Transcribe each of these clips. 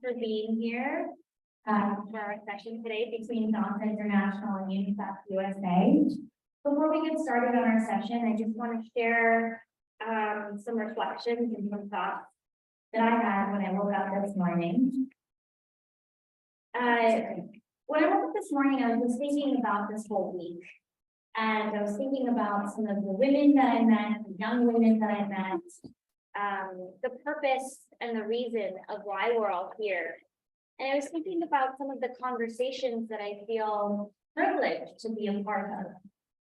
for being here for our session today between Zonta International and UNICEF USA. Before we get started on our session, I just want to share some reflections and some thoughts that I had when I woke up this morning. When I woke up this morning, I was just thinking about this whole week. And I was thinking about some of the women that I met, the young women that I met, the purpose and the reason of why we're all here. And I was thinking about some of the conversations that I feel privileged to be a part of.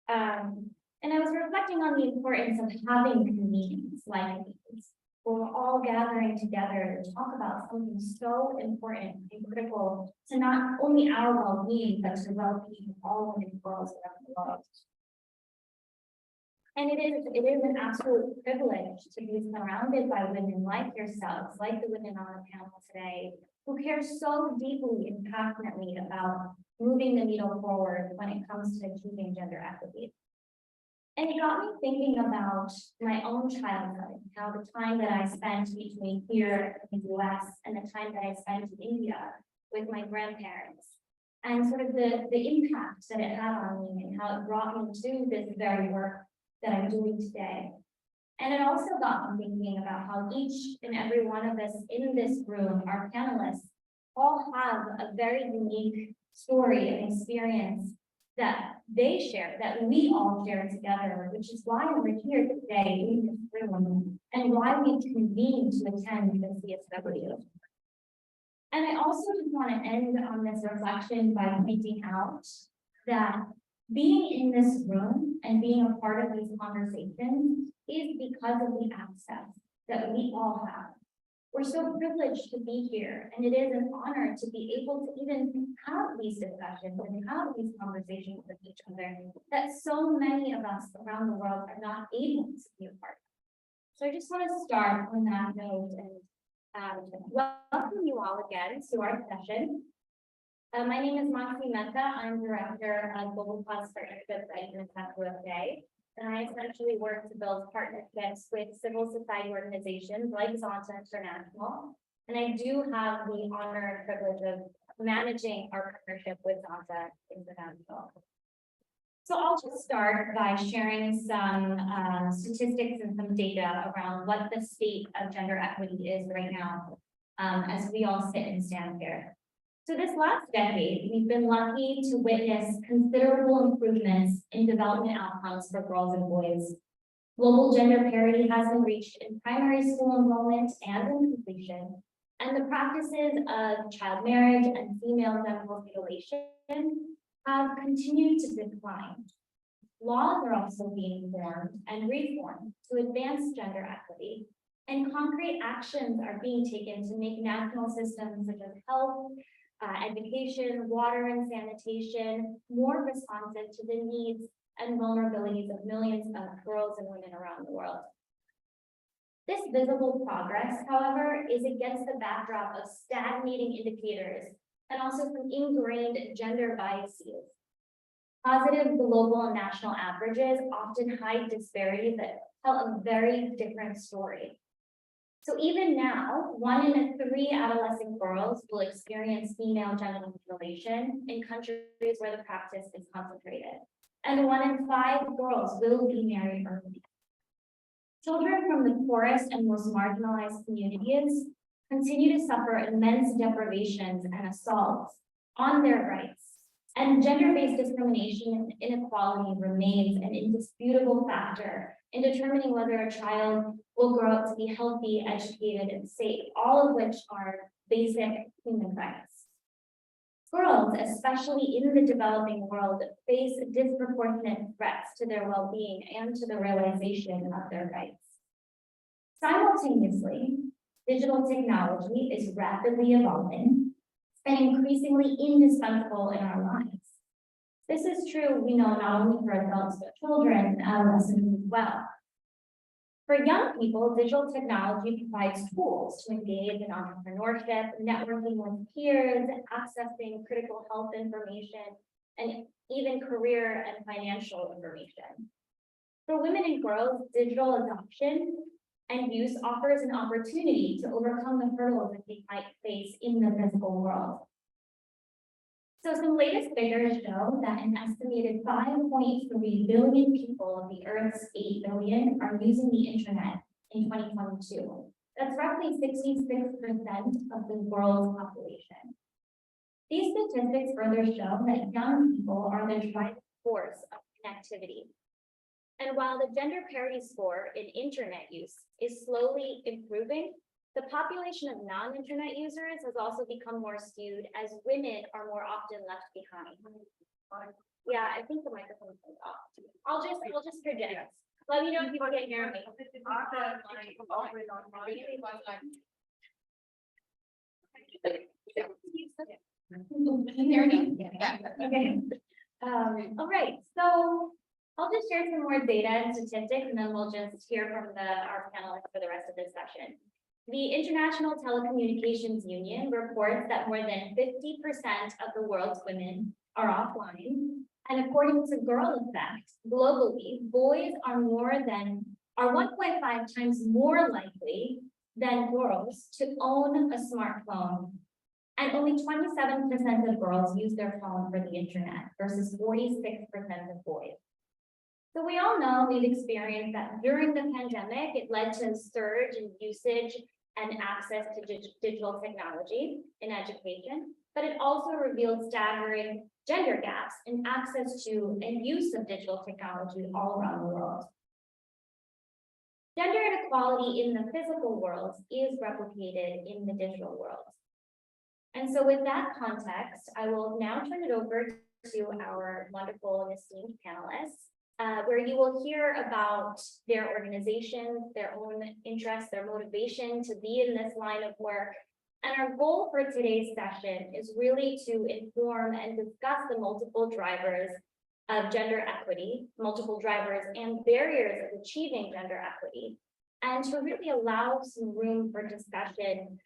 And I was reflecting on the importance of having convenings like these, where we're all gathering together to talk about something so important and critical to not only our well-being, but to the well-being of all women and girls around the world. And it is an absolute privilege to be surrounded by women like yourselves, like the women on the panel today, who care so deeply and passionately about moving the needle forward when it comes to achieving gender equity. And it got me thinking about my own childhood, how the time that I spent between here in the US and the time that I spent in India with my grandparents, and sort of the impact that it had on me and how it brought me to this very work that I'm doing today. And it also got me thinking about how each and every one of us in this room, our panelists, all have a very unique story and experience that they share, that we all share together, which is why we're here today in this room and why we convened to attend the CSW. And I also just want to end on this reflection by pointing out that being in this room and being a part of these conversations is because of the access that we all have. We're so privileged to be here, and it is an honor to be able to even have these discussions and have these conversations with each other that so many of us around the world are not able to be a part of. So I just want to start on that note and welcome you all again to our session. My name is Mansi Mehta. I'm Director of Global Cause Partnerships at UNICEF USA. And I essentially work to build partnerships with civil society organizations like Zonta International. And I do have the honor and privilege of managing our partnership with Zonta International. So I'll just start by sharing some statistics and some data around what the state of gender equity is right now as we all sit and stand here. So this last decade, we've been lucky to witness considerable improvements in development outcomes for girls and boys. Global gender parity has been reached in primary school enrollment and in completion, and the practices of child marriage and female genital mutilation have continued to decline. Laws are also being formed and reformed to advance gender equity, and concrete actions are being taken to make national systems such as health, education, water, and sanitation more responsive to the needs and vulnerabilities of millions of girls and women around the world. This visible progress, however, is against the backdrop of stagnating indicators and also some ingrained gender biases. Positive global and national averages often hide disparities that tell a very different story. So even now, 1 in 3 adolescent girls will experience female genital mutilation in countries where the practice is concentrated. And 1 in 5 girls will be married early. Children from the poorest and most marginalized communities continue to suffer immense deprivations and assaults on their rights. And gender-based discrimination and inequality remains an indisputable factor in determining whether a child will grow up to be healthy, educated, and safe, all of which are basic human rights. Girls, especially in the developing world, face disproportionate threats to their well-being and to the realization of their rights. Simultaneously, digital technology is rapidly evolving and increasingly indispensable in our lives. This is true, we know, not only for adults, but children and adolescents as well. For young people, digital technology provides tools to engage in entrepreneurship, networking with peers, accessing critical health information, and even career and financial information. For women and girls, digital adoption and use offers an opportunity to overcome the hurdles that they might face in the physical world. So some latest figures show that an estimated 5.3 billion people of the Earth's 8 billion are using the internet in 2022. That's roughly 66% of the world's population. These statistics further show that young people are the driving force of connectivity. And while the gender parity score in internet use is slowly improving, the population of non-internet users has also become more skewed as women are more often left behind. Yeah, I think the microphone is off. I'll just project. Let me know if you can hear me. Okay. All right, so I'll just share some more data and statistics, and then we'll just hear from our panelists for the rest of this session. The International Telecommunications Union reports that more than 50% of the world's women are offline. And according to Girl Effect, globally, boys are 1.5 times more likely than girls to own a smartphone. And only 27% of girls use their phone for the internet versus 46% of boys. So we all know we've experienced that during the pandemic, it led to a surge in usage and access to digital technology in education, but it also revealed staggering gender gaps in access to and use of digital technology all around the world. Gender inequality in the physical world is replicated in the digital world. And so with that context, I will now turn it over to our wonderful and esteemed panelists, where you will hear about their organizations, their own interests, their motivation to be in this line of work. And our goal for today's session is really to inform and discuss the multiple drivers of gender equity, multiple drivers and barriers of achieving gender equity, and to really allow some room for discussion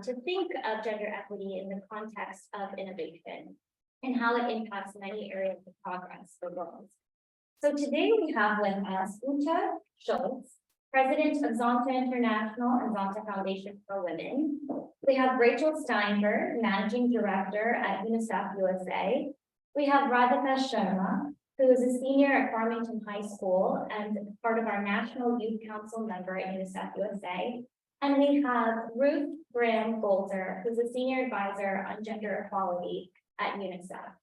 to think of gender equity in the context of innovation and how it impacts many areas of progress for girls. So today we have with us Ute Schultz, President of Zonta International and Zonta Foundation for Women. We have Rachel Steinberg, Managing Director at UNICEF USA. We have Radhika Sharma, who is a senior at Farmington High School and part of our National Youth Council member at UNICEF USA. And we have Ruth Graham Golder, who's a senior advisor on gender equality at UNICEF.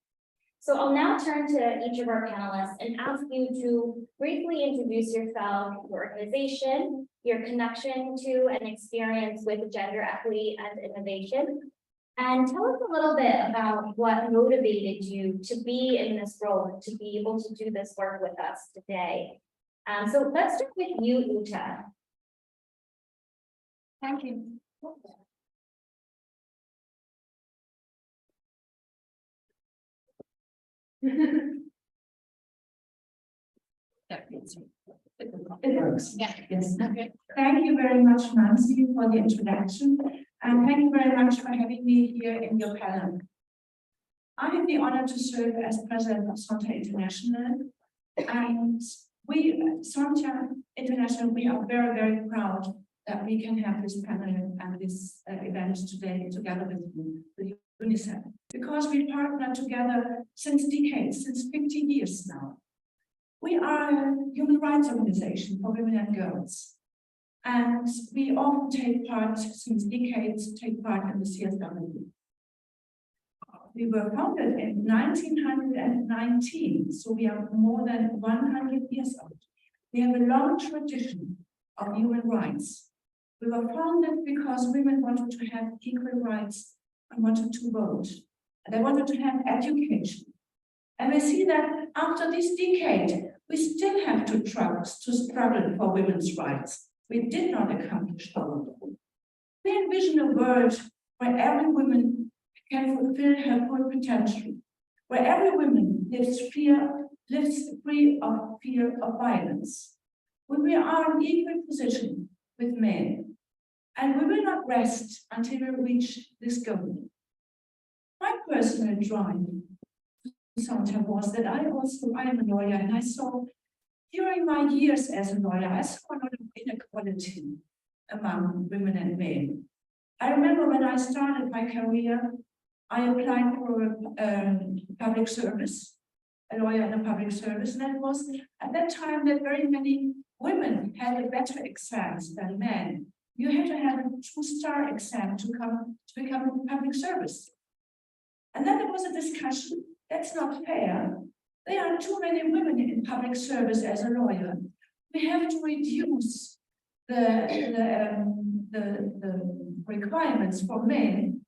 So I'll now turn to each of our panelists and ask you to briefly introduce yourself, your organization, your connection to and experience with gender equity and innovation, and tell us a little bit about what motivated you to be in this role and to be able to do this work with us today. So let's start with you, Ute. Thank you. Yeah, it works. Yeah. Yes. Okay. Thank you very much, Nancy, for the introduction, and thank you very much for having me here in your panel. I have the honor to serve as president of Zonta International, and we, Zonta International, we are very, very proud that we can have this panel and this event today together with UNICEF, because we partner together since decades, since 50 years now. We are a human rights organization for women and girls, and we often take part, since decades, take part in the CSW. We were founded in 1919, so we are more than 100 years old. We have a long tradition of human rights. We were founded because women wanted to have equal rights and wanted to vote. And they wanted to have education. And we see that after this decade, we still have to struggle for women's rights. We did not accomplish our goal. We envision a world where every woman can fulfill her full potential, where every woman lives free of fear of violence, when we are in equal position with men. And we will not rest until we reach this goal. My personal drive to Zonta was that I am a lawyer, and I saw during my years as a lawyer, I saw a lot of inequality among women and men. I remember when I started my career, I applied for a public service, a lawyer in a public service, and it was at that time that very many women had a better exams than men. You had to have a 2-star exam to become a public service. And then there was a discussion, that's not fair. There are too many women in public service as a lawyer. We have to reduce the requirements for men,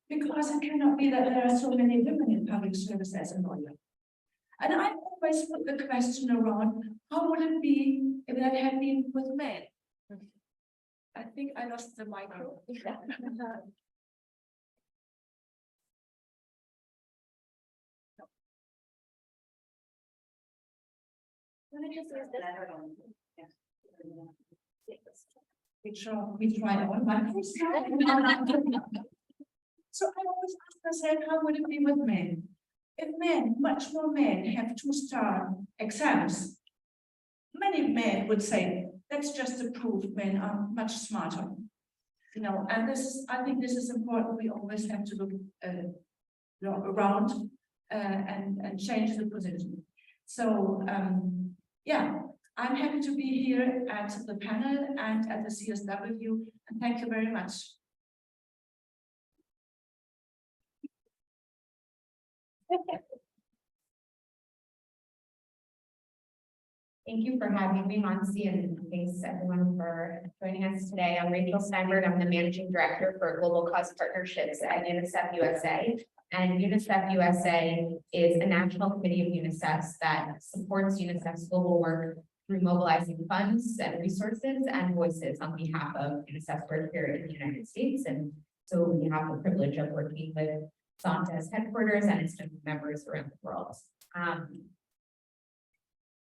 because it cannot be that there are so many women in public service as a lawyer. And I always put the question around, how would it be if that had been with men? I think I lost the micro. Let me just use this. We try on my first time. So I always ask myself, how would it be with men? If men, much more men, have 2-star exams, many men would say, that's just to prove men are much smarter. You know, and I think this is important. We always have to look around and change the position. So, yeah, I'm happy to be here at the panel and at the CSW, and thank you very much. Thank you for having me, Monsi, and thanks everyone for joining us today. I'm Rachel Steinberg. I'm the Managing Director for Global Cause Partnerships at UNICEF USA. And UNICEF USA is a national committee of UNICEF that supports UNICEF's global work through mobilizing funds and resources and voices on behalf of UNICEF's work here in the United States. And so we have the privilege of working with Zonta's headquarters and its members around the world.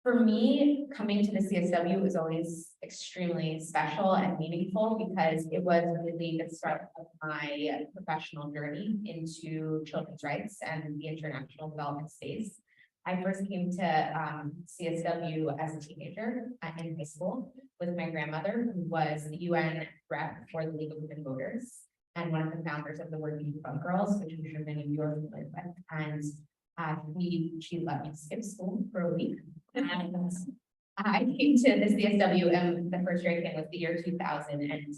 For me, coming to the CSW was always extremely special and meaningful because it was really the start of my professional journey into children's rights and the international development space. I first came to CSW as a teenager in high school with my grandmother, who was the UN rep for the League of Women Voters and one of the founders of the Working Fund Girls, which I'm sure many of you are familiar with. And she let me skip school for a week. And I came to the CSW, and the first year I came was the year 2000, and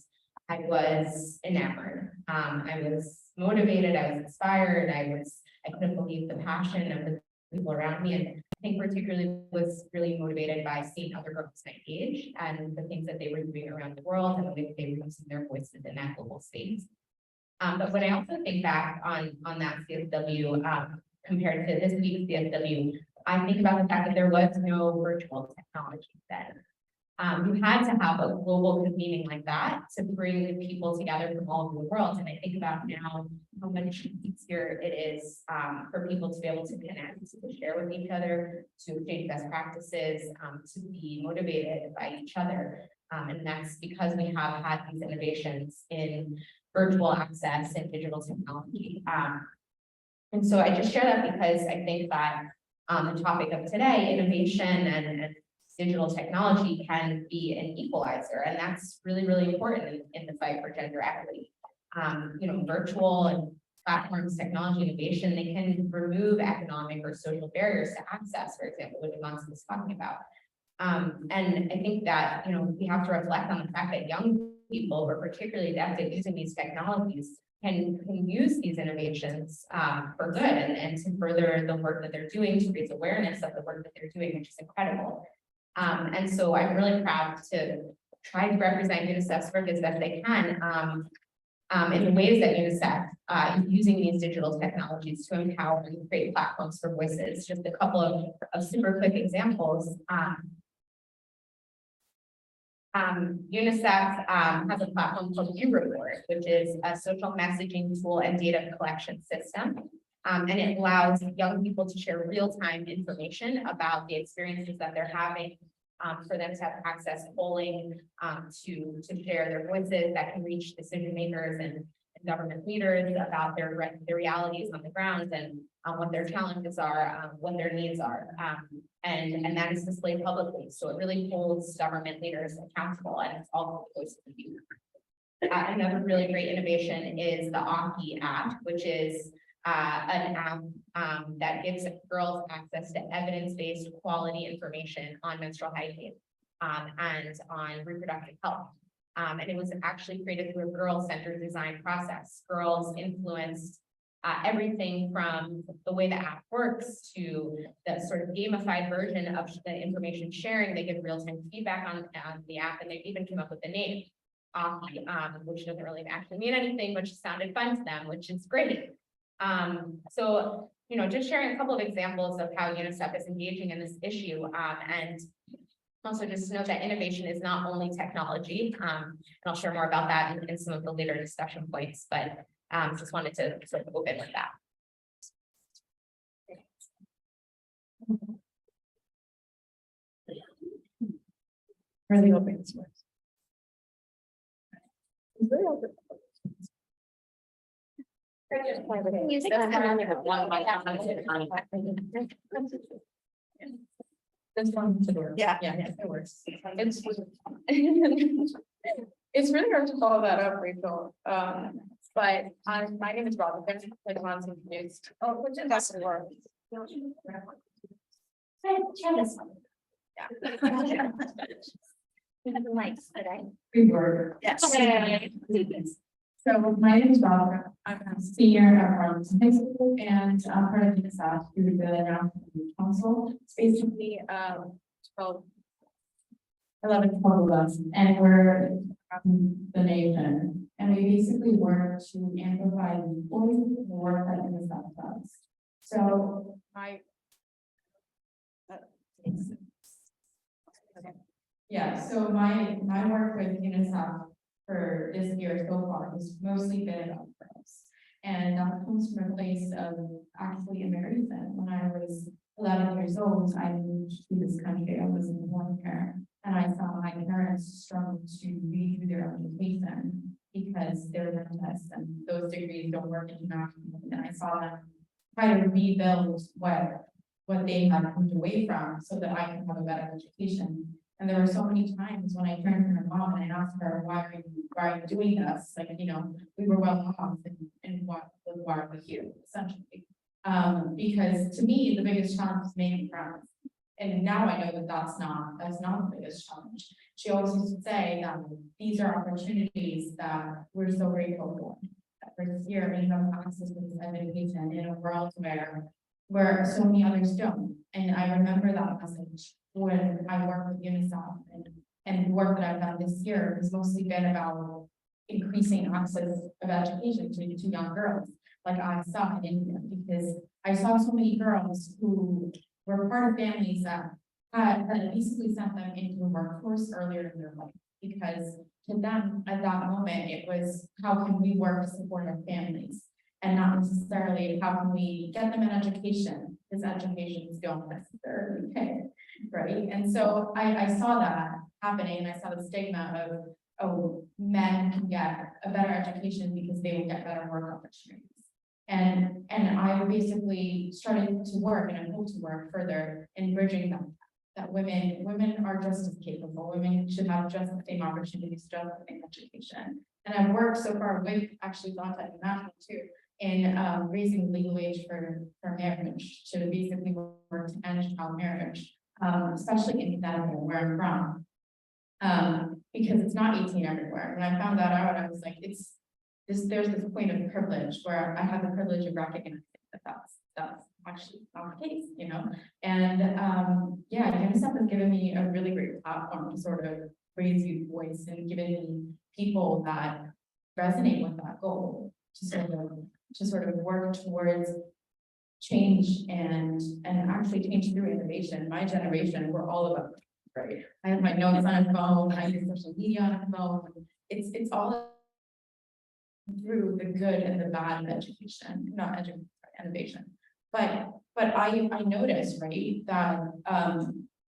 I was enamored. I was motivated, I was inspired, I couldn't believe the passion of the people around me, and I think particularly was really motivated by seeing other girls my age and the things that they were doing around the world and the way they were using their voices in that global space. But when I also think back on that CSW, compared to this week's CSW, I think about the fact that there was no virtual technology then. You had to have a global convening like that to bring people together from all over the world. And I think about now how much easier it is for people to be able to connect, to share with each other, to exchange best practices, to be motivated by each other. And that's because we have had these innovations in virtual access and digital technology. And so I just share that because I think that the topic of today, innovation and digital technology, can be an equalizer, and that's really, really important in the fight for gender equity. You know, virtual and platforms, technology innovation, they can remove economic or social barriers to access, for example, which Monsi was talking about. And I think that, you know, we have to reflect on the fact that young people who are particularly adept at using these technologies can use these innovations for good and to further the work that they're doing, to raise awareness of the work that they're doing, which is incredible. And so I'm really proud to try to represent UNICEF's work as best I can in the ways that UNICEF is using these digital technologies to empower and create platforms for voices. Just a couple of super quick examples. UNICEF has a platform called U-Report, which is a social messaging tool and data collection system. And it allows young people to share real-time information about the experiences that they're having, for them to have access to polling, to share their voices that can reach decision makers government leaders about their realities on the ground and what their challenges are, what their needs are. And that is displayed publicly. So it really holds government leaders accountable, and it's all the voice of the youth. Another really great innovation is the Aki app, which is an app that gives girls access to evidence-based quality information on menstrual hygiene and on reproductive health. And it was actually created through a girl-centered design process. Girls influenced everything from the way the app works to the sort of gamified version of the information sharing. They give real-time feedback on the app, and they even came up with the name, Aki, which doesn't really actually mean anything, but just sounded fun to them, which is great. So, you know, just sharing a couple of examples of how UNICEF is engaging in this issue, and also just note that innovation is not only technology, and I'll share more about that in some of the later discussion points, but just wanted to sort of open with that. Where are the open source? This one. Yeah. Yeah, it works. It's really hard to follow that up, Rachel. But my name is Robin. Thanks for clicking on some news. Oh, which is that's the word. Yeah. We have the mics today. We were. Yes. So my name is Bob. I'm a senior at Arlington High School and I'm part of UNICEF through the National Youth Council. It's basically 12. 11 of us, and we're from the nation. And we basically work to amplify the voice of the work that UNICEF does. So My yeah, so my work with UNICEF for this year so far has mostly been about girls. And that comes from a place of actually American. When I was 11 years old, I moved to this country. I was in the home care, and I saw my parents struggle to redo their education because they're dentists and those degrees don't work internationally. And I saw them try to rebuild what they had moved away from so that I could have a better education. And there were so many times when I turned to my mom and I asked her, why are you doing this? Like, you know, we were well off and why with you, essentially. Because to me, the biggest challenge is making friends. And now I know that that's not the biggest challenge. She always used to say that these are opportunities that we're so grateful for. That we're here and have access to this education in a world where so many others don't. And I remember that message when I work with UNICEF and work that I've done this year has mostly been about increasing access of education to young girls, like I saw in India, because I saw so many girls who were part of families that had basically sent them into the workforce earlier in their life, because to them at that moment, it was how can we work to support our families and not necessarily how can we get them an education, because educations don't necessarily pay, right? And so I saw that happening, and I saw the stigma of, oh, men can get a better education because they will get better work opportunities. And I basically started to work, and I hope to work further in bridging that women are just as capable. Women should have just the same opportunities, just the same education. And I've worked so far with actually Zonta International too, in raising the legal age for marriage to basically work to end child marriage, especially in Connecticut, where I'm from. Because it's not 18 everywhere. When I found that out, I was like, there's this point of privilege where I have the privilege of recognizing that that's actually not the case, you know. And yeah, UNICEF has given me a really great platform to sort of raise youth voice and given me people that resonate with that goal to sort of work towards change and actually change through innovation. My generation, we're all about, right? I have my notes on a phone, I use social media on a phone. It's all through the good and the bad of education, not innovation. But I noticed, right, that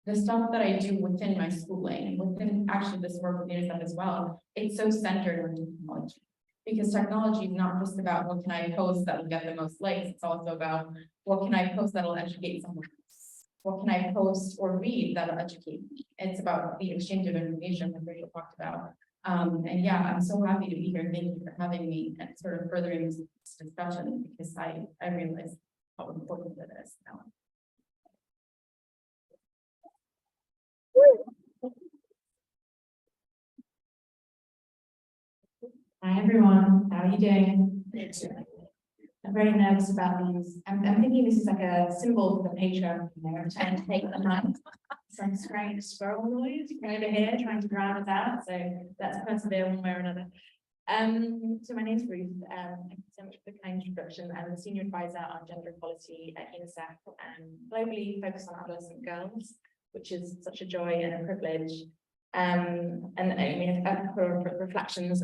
the stuff that I do within my schooling, within actually this work with UNICEF as well, it's so centered on technology. Because technology is not just about what can I post that will get the most likes, it's also about what can I post that'll educate someone else? What can I post or read that'll educate me? It's about the exchange of information that Rachel talked about. And yeah, I'm so happy to be here. Thank you for having me and sort of furthering this discussion because I realize how important it is now. Hi everyone, how are you doing? I'm very nervous about these. I'm thinking this is like a symbol for the patriarchy, you know, I'm trying to take the mic. Some strange squirrel noise over here, trying to drown us out, so let's persevere one way or another. So my name's Ruth, thank you so much for the kind introduction. I'm the Senior Advisor on Gender Equality at UNICEF and globally focused on adolescent girls, which is such a joy and a privilege. And I mean, for reflections,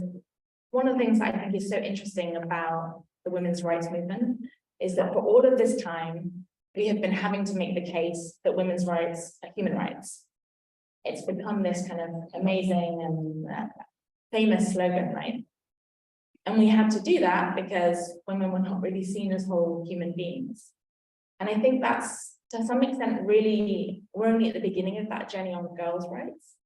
one of the things I think is so interesting about the women's rights movement is that for all of this time, we have been having to make the case that women's rights are human rights. It's become this kind of amazing and famous slogan, right? And we had to do that because women were not really seen as whole human beings. And I think that's, to some extent, really, we're only at the beginning of that journey on girls' rights.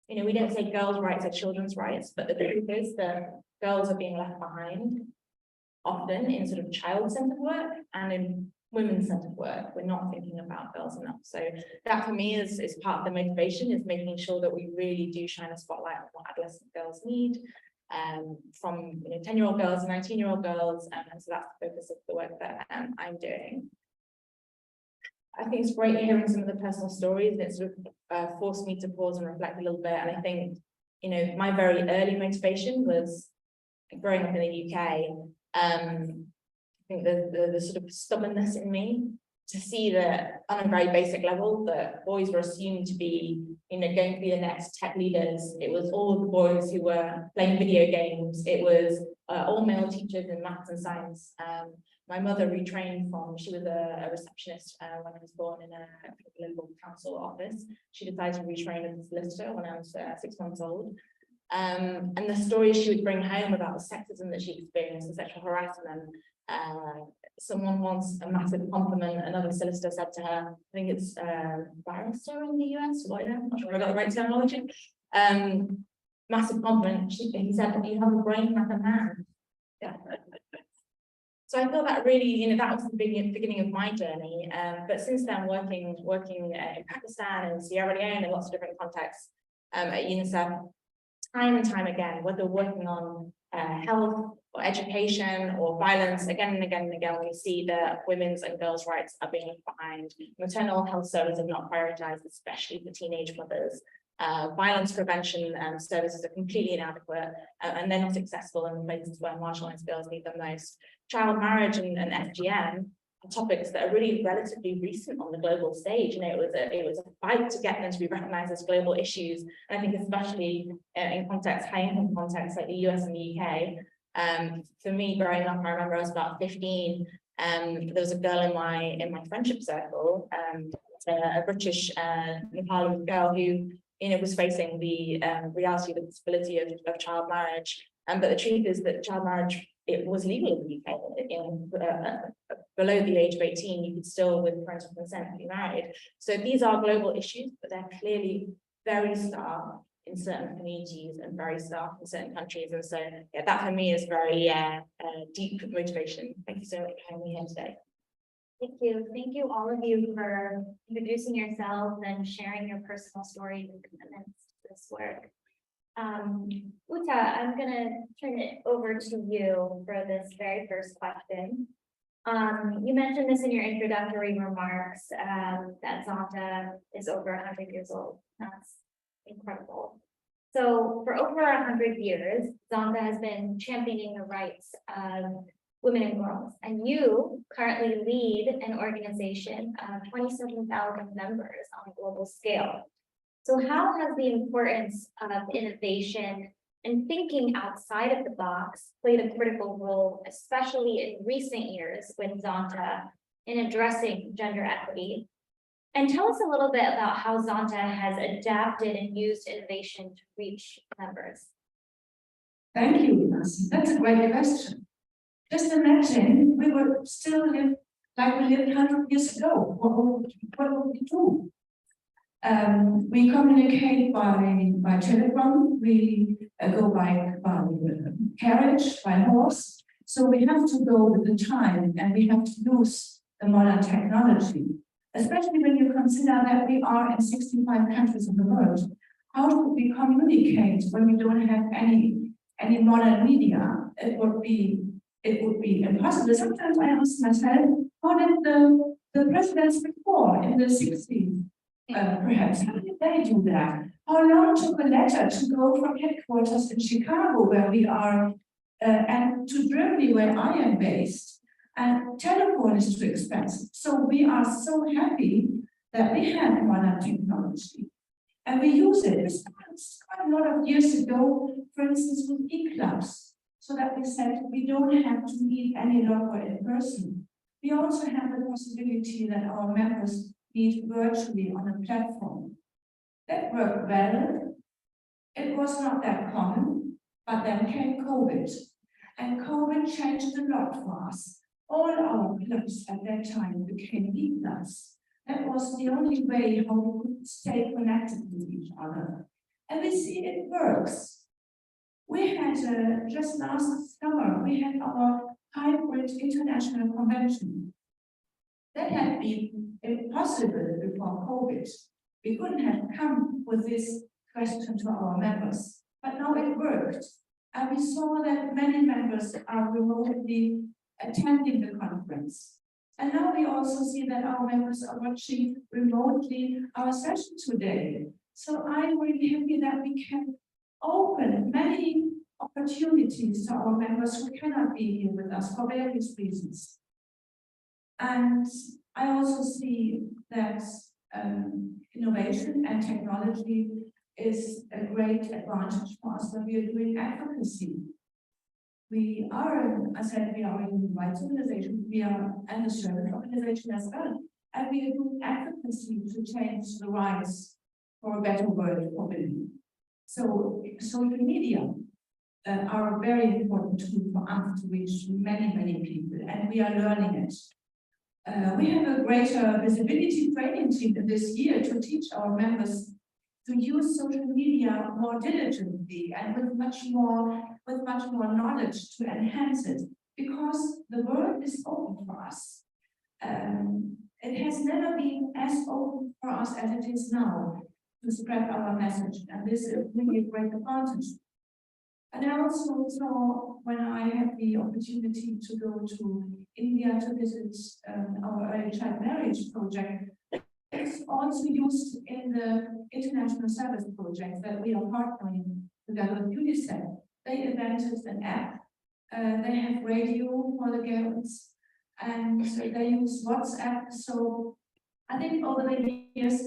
You know, we don't say girls' rights are children's rights, but the truth is that girls are being left behind, often in sort of child-centered work and in women-centered work. We're not thinking about girls enough. So that for me is part of the motivation, is making sure that we really do shine a spotlight on what adolescent girls need, from 10-year-old girls and 19-year-old girls, and so that's the focus of the work that I'm doing. I think it's great hearing some of the personal stories, and it sort of forced me to pause and reflect a little bit. And I think, you know, my very early motivation was growing up in the UK. I think the sort of stubbornness in me to see that on a very basic level that boys were assumed to be, you know, going to be the next tech leaders. It was all the boys who were playing video games. It was all male teachers in maths and science. My mother retrained from, she was a receptionist when I was born in a local council office. She decided to retrain as a solicitor when I was 6 months old. And the stories she would bring home about the sexism that she experienced, the sexual harassment. Someone wants a massive compliment, another solicitor said to her, I think it's barrister in the US, lawyer, I'm not sure if I got the right terminology. Massive compliment, he said, you have a brain like a man. Yeah. So I feel that really, you know, that was the beginning of my journey. But since then, working in Pakistan and Sierra Leone in lots of different contexts at UNICEF, time and time again, whether working on health or education or violence, again and again and again, we see that women's and girls' rights are being left behind. Maternal health services are not prioritized, especially for teenage mothers. Violence prevention services are completely inadequate, and they're not accessible in places where marginalized girls need them most. Child marriage and FGM are topics that are really relatively recent on the global stage. You know, it was a fight to get them to be recognized as global issues. And I think especially in context, high income contexts like the US and the UK. For me, growing up, I remember I was about 15. There was a girl in my friendship circle, a British Nepali girl who, you know, was facing the reality of the possibility of child marriage. But the truth is that child marriage, it was legal in the UK. You know, below the age of 18, you could still, with parental consent, be married. So these are global issues, but they're clearly very stark in certain communities and very stark in certain countries. And so, yeah, that for me is very deep motivation. Thank you so much for having me here today. Thank you all of you for introducing yourselves and sharing your personal stories and commitments to this work. Uta, I'm gonna turn it over to you for this very first question. You mentioned this in your introductory remarks, that Zonta is over 100 years old. That's incredible. So for over 100 years, Zonta has been championing the rights of women and girls, and you currently lead an organization of 27,000 members on a global scale. So how has the importance of innovation and thinking outside of the box played a critical role, especially in recent years with Zonta in addressing gender equity? And tell us a little bit about how Zonta has adapted and used innovation to reach members. Thank you, Nancy. That's a great question. Just imagine we would still live like we lived 100 years ago. What would we do? We communicate by telegram, we go by carriage, by horse. So we have to go with the time and we have to use the modern technology, especially when you consider that we are in 65 countries in the world. How do we communicate when we don't have any modern media? It would be impossible. Sometimes I ask myself, how did the presidents before in the 60s, perhaps, how did they do that? How long took a letter to go from headquarters in Chicago, where we are, and to Germany, where I am based? And telephone is too expensive. So we are so happy that we have modern technology. And we use it. We started quite a lot of years ago, for instance, with e-clubs, so that we said we don't have to meet any longer in person. We also have the possibility that our members meet virtually on a platform. That worked well. It was not that common, but then came COVID. And COVID changed a lot for us. All our clubs at that time became e-clubs. That was the only way how we could stay connected with each other. And we see it works. We had, just last summer, we had our hybrid international convention. That had been impossible before COVID. We couldn't have come with this question to our members, but now it worked. And we saw that many members are remotely attending the conference. And now we also see that our members are watching remotely our session today. So I'm really happy that we can open many opportunities to our members who cannot be here with us for various reasons. And I also see that innovation and technology is a great advantage for us when we are doing advocacy. We are, as I said, we are a human rights organization, we are and a service organization as well, and we are doing advocacy to change the rights for a better world for women. So social media are a very important tool for us to reach many people, and we are learning it. We have a greater visibility training team this year to teach our members to use social media more diligently and with much more knowledge to enhance it, because the world is open for us. It has never been as open for us as it is now to spread our message, and this is really a great advantage. And I also saw, when I had the opportunity to go to India to visit our early child marriage project, it's also used in the international service project that we are partnering together with UNICEF. They invented an app. They have radio for the girls, and so they use WhatsApp. So I think over the years,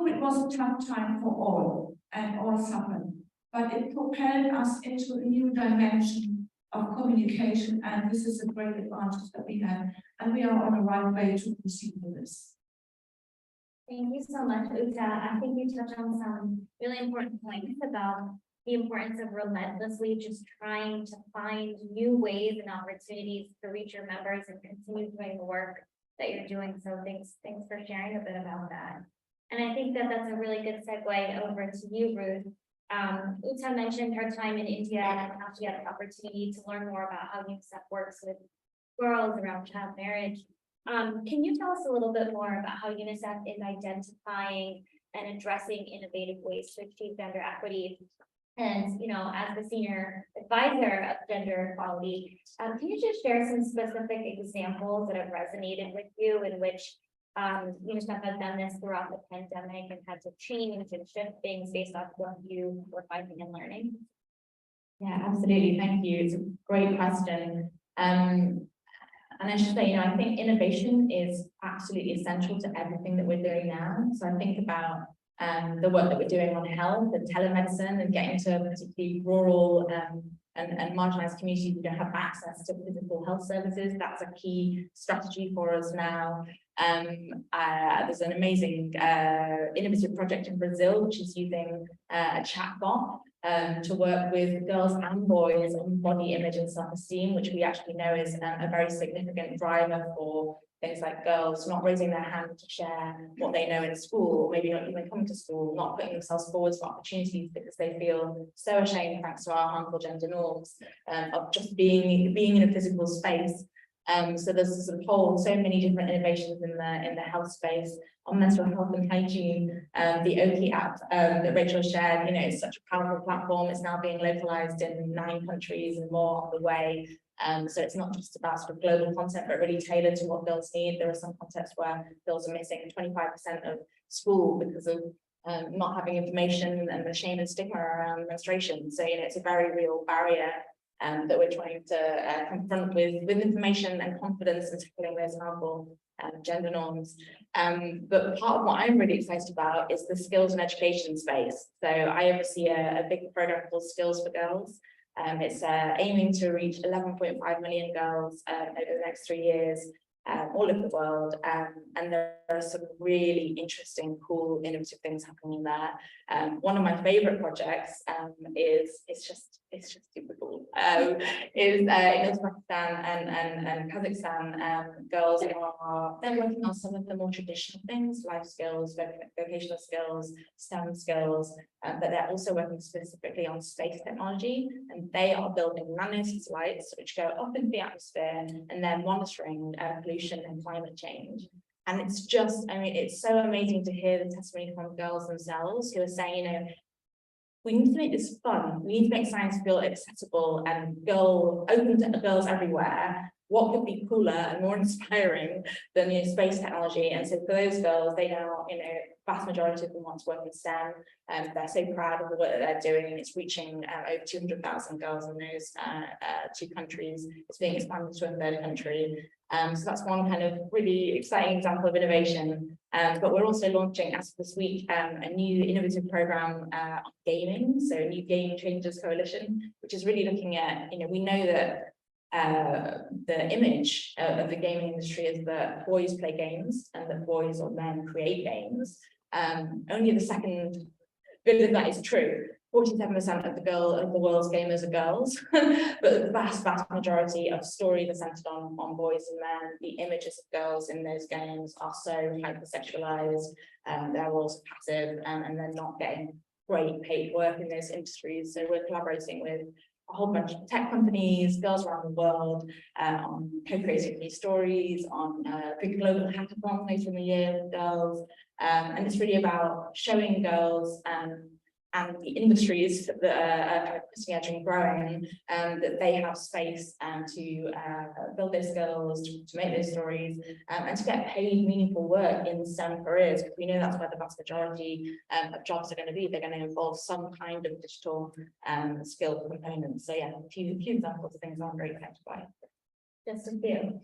it was a tough time for all, and all suffered. But it propelled us into a new dimension of communication, and this is a great advantage that we have, and we are on the right way to proceed with this. Thank you so much, Uta. I think you touched on some really important points about the importance of relentlessly just trying to find new ways and opportunities to reach your members and continue doing the work that you're doing. So thanks for sharing a bit about that. And I think that that's a really good segue over to you, Ruth. Uta mentioned her time in India and how she had the opportunity to learn more about how UNICEF works with girls around child marriage. Can you tell us a little bit more about how UNICEF is identifying and addressing innovative ways to achieve gender equity? And, you know, as the senior advisor of gender equality, can you just share some specific examples that have resonated with you in which UNICEF has done this throughout the pandemic and had to change and shift things based off what you were finding and learning? Yeah, absolutely. Thank you. It's a great question. And I should say, you know, I think innovation is absolutely essential to everything that we're doing now. So I think about the work that we're doing on health and telemedicine and getting to particularly rural and marginalized communities who don't have access to physical health services. That's a key strategy for us now. There's an amazing innovative project in Brazil, which is using a chatbot to work with girls and boys on body image and self-esteem, which we actually know is a very significant driver for things like girls not raising their hand to share what they know in school, or maybe not even coming to school, not putting themselves forward for opportunities because they feel so ashamed, thanks to our harmful gender norms, of just being in a physical space. So there's sort of so many different innovations in the health space on mental health and hygiene. The Oki app that Rachel shared, you know, is such a powerful platform. It's now being localized in 9 countries and more on the way. So it's not just about sort of global content, but really tailored to what girls need. There are some contexts where girls are missing 25% of school because of not having information and the shame and stigma around menstruation. So, you know, it's a very real barrier that we're trying to confront with information and confidence and tackling those harmful gender norms. But part of what I'm really excited about is the skills and education space. So I oversee a big program called Skills for Girls. It's aiming to reach 11.5 million girls over the next 3 years, all over the world, and there are some really interesting, cool, innovative things happening there. One of my favorite projects it's just super cool. Is in Uzbekistan and Kazakhstan, girls they're working on some of the more traditional things, life skills, vocational skills, STEM skills, but they're also working specifically on space technology, and they are building nanosatellites which go up into the atmosphere and they're monitoring pollution and climate change. And it's just, I mean, it's so amazing to hear the testimony from girls themselves who are saying, you know, we need to make this fun. We need to make science feel accessible and open to girls everywhere. What could be cooler and more inspiring than, you know, space technology? And so for those girls, they now, you know, vast majority of them want to work in STEM, and they're so proud of the work that they're doing. It's reaching over 200,000 girls in those 2 countries. It's being expanded to a 3rd country. So that's one kind of really exciting example of innovation. But we're also launching, as of this week, a new innovative program on gaming, so a new Game Changers Coalition, which is really looking at, you know, we know that the image of the gaming industry is that boys play games and that boys or men create games. Only the second bit of that is true. 47% of the world's gamers are girls, but the vast majority of stories are centered on boys and men. The images of girls in those games are so hypersexualized, they're also passive, and they're not getting great paid work in those industries. So we're collaborating with a whole bunch of tech companies, girls around the world, on co-creating new stories, on a big global hackathon later in the year with girls. And it's really about showing girls and the industries that are kind of cutting edge and growing, that they have space to build their skills, to make those stories, and to get paid meaningful work in STEM careers, because we know that's where the vast majority of jobs are going to be. They're going to involve some kind of digital skill components. So yeah, a few examples of things I'm very excited by. Just a few.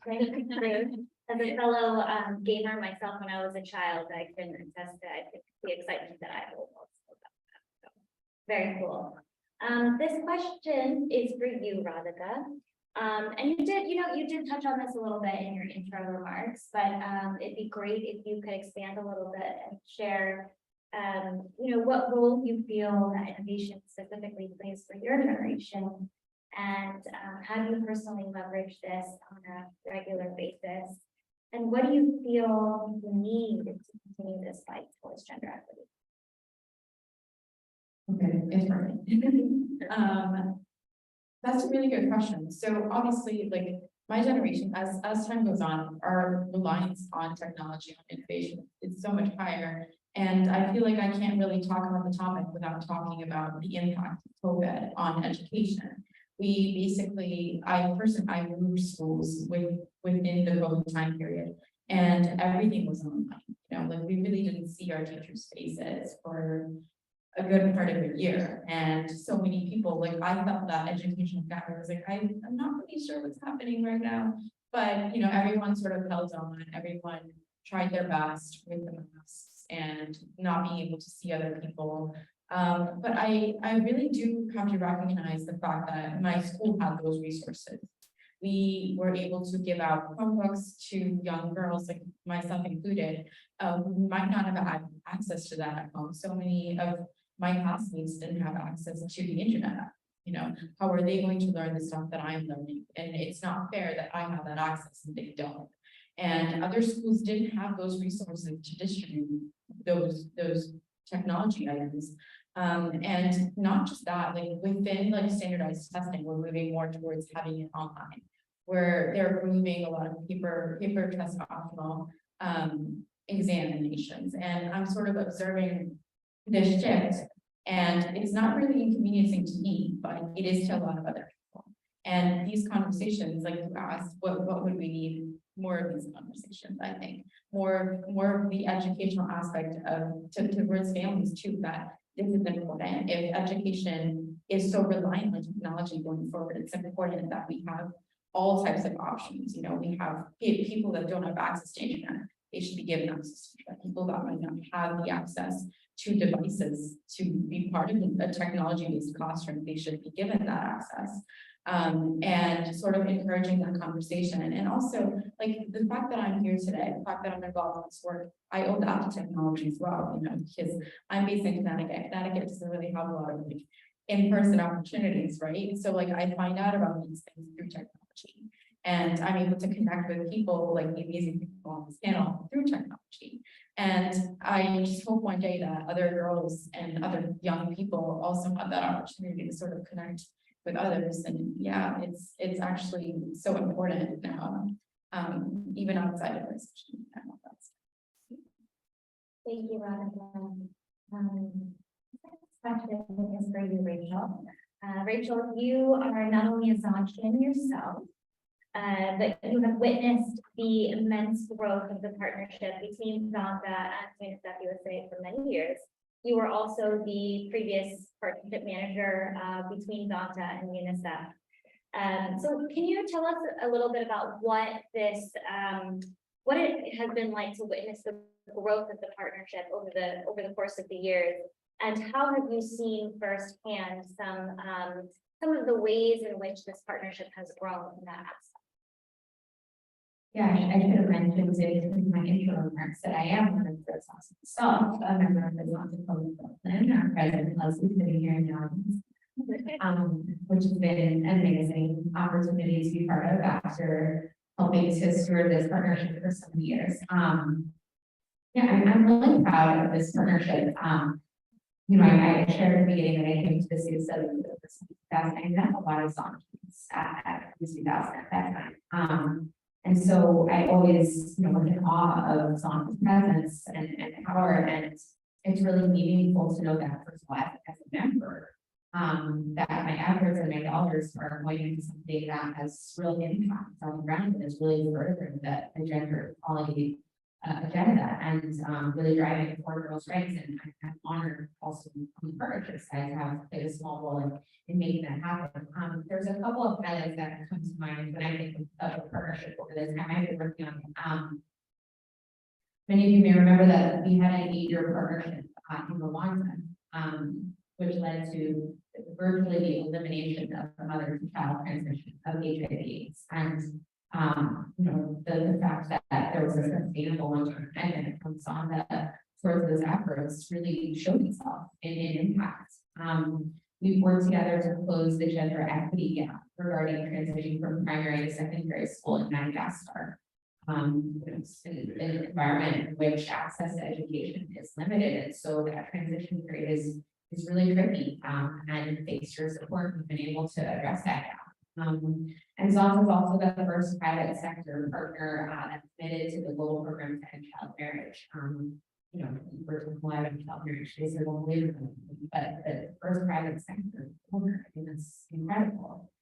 As a fellow gamer myself, when I was a child, I can attest to the excitement that I hold. Very cool. This question is for you, Radhika. And you did touch on this a little bit in your intro remarks, but it'd be great if you could expand a little bit and share, what role you feel that innovation specifically plays for your generation, and how do you personally leverage this on a regular basis? And what do you feel you need to continue this fight towards gender equity? Okay, it's for me. That's a really good question. So obviously, like my generation, as time goes on, our reliance on technology, on innovation is so much higher. And I feel like I can't really talk about the topic without talking about the impact of COVID on education. We basically, I moved schools within the COVID time period, and everything was online. You know, like we really didn't see our teachers' faces for a good part of the year, and so many people, like I felt that educational gap. I was like, I'm not really sure what's happening right now, but you know, everyone sort of held on. Everyone tried their best with the masks and not being able to see other people. But I really do have to recognize the fact that my school had those resources. We were able to give out Chromebooks to young girls, like myself included, who might not have had access to that at home. So many of my classmates didn't have access to the internet. You know, how are they going to learn the stuff that I'm learning? And it's not fair that I have that access and they don't. And other schools didn't have those resources to distribute those technology items. And not just that, like within like standardized testing, we're moving more towards having it online, where they're removing a lot of paper test optional examinations. And I'm sort of observing this shift, and it's not really inconveniencing to me, but it is to a lot of other people. And these conversations, like you asked, what would we need? More of these conversations, I think, more of the educational aspect of towards families too, that this is important. If education is so reliant on technology going forward, it's important that we have all types of options. You know, we have people that don't have access to internet, they should be given access to internet. People that might not have the access to devices to be part of a technology-based classroom, they should be given that access. And sort of encouraging that conversation. And also, like, the fact that I'm here today, the fact that I'm involved in this work, I owe that to technology as well, you know, because I'm based in Connecticut. Connecticut doesn't really have a lot of like in-person opportunities, right? So like I find out about these things through technology. And I'm able to connect with people like the amazing people on this panel through technology. And I just hope one day that other girls and other young people also have that opportunity to sort of connect with others. And yeah, it's actually so important now, even outside of this. Thank you, Veronica. Next question is for you, Rachel. Rachel, you are not only a Zontian yourself, but you have witnessed the immense growth of the partnership between Zonta and UNICEF USA for many years. You were also the previous partnership manager between Zonta and UNICEF. So can you tell us a little bit about what this, what it has been like to witness the growth of the partnership over the course of the years, and how have you seen firsthand some of the ways in which this partnership has grown in that aspect? Yeah, I should have mentioned it in my intro remarks that I am one of the first myself, a member of the Zonta Brooklyn. Our president Leslie sitting here now, which has been an amazing opportunity to be part of after helping to steward this partnership for so many years. Yeah, I'm really proud of this partnership. You know, I shared at the beginning that I came to the CSW in 2000. I met a lot of Zontians at 2000 at that time. And so I always, you know, was in awe of Zonta's presence and power, and it's really meaningful to know that, first of all, as a member, that my efforts and my dollars are going into something that has real impact on the ground and is really furthering the gender equality agenda and really driving for girls' rights. And I'm honored also on the partnership side to have played a small role in making that happen. There's a couple of highlights that come to mind when I think of the partnership over this time I've been working on. Many of you may remember that we had an 8-year partnership in Rwanda, which led to virtually the elimination of mother to child transmission of HIV/AIDS. And you know, the fact that there was a sustainable long-term commitment from Zonta towards those efforts really showed itself in impact. We've worked together to close the gender equity gap regarding transition from primary to secondary school in Madagascar. It's an environment in which access to education is limited, and so that transition period is really tricky. And thanks to your support, we've been able to address that gap. And Zonta is also the first private sector partner that committed to the global program to end child marriage. You know, we're talking a lot of child marriage, they said, well, wait a minute, but the first private sector partner, I think that's incredible.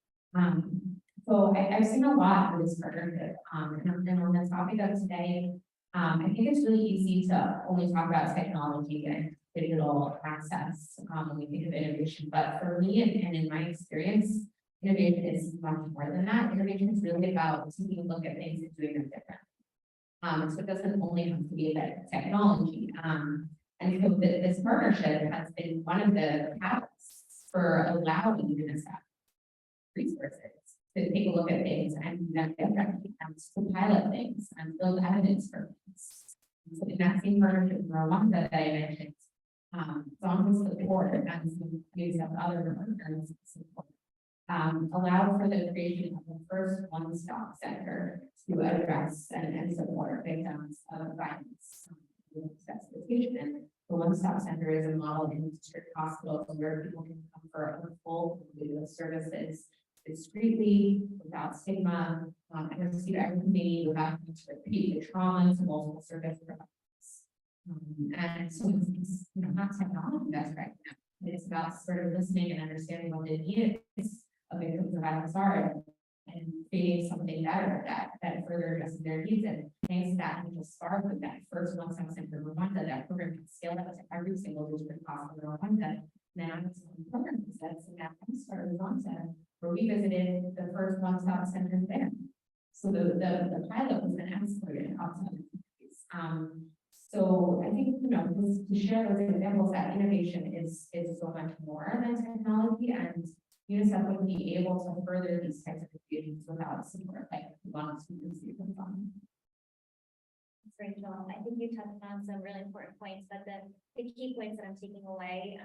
So I've seen a lot of this partnership, and on the topic of today, I think it's really easy to only talk about technology and digital access when we think of innovation. But for me and in my experience, innovation is much more than that. Innovation is really about taking a look at things and doing them different. So it doesn't only have to be about technology. And so this partnership has been one of the catalysts for allowing UNICEF resources to take a look at things and to pilot things and build evidence for things. So in that same partnership in Rwanda that I mentioned, Zonta's support and some use of other partners support. Allowed for the creation of the first one-stop center to address and support victims of violence. Specification. The one-stop center is a model in district hospitals where people can come for a full continuum of services discreetly, without stigma, and receive everything they need without having to repeat the trauma to multiple service providers. And so it's not technology that's right now. It's about sort of listening and understanding what the need is of victims of violence are and creating something better that further addresses their needs. And thanks to that, we just start with that first one-stop center in Rwanda. That program can scale up to every single district hospital in Rwanda. Now it's a program that's in that start of Zonta, where we visited the first one-stop center there. So the pilot was an escalator outside of countries. So I think, to share those examples that innovation is so much more than technology, and UNICEF would be able to further these types of activities without support like one students. Rachel, I think you touched on some really important points, but the key points that I'm taking away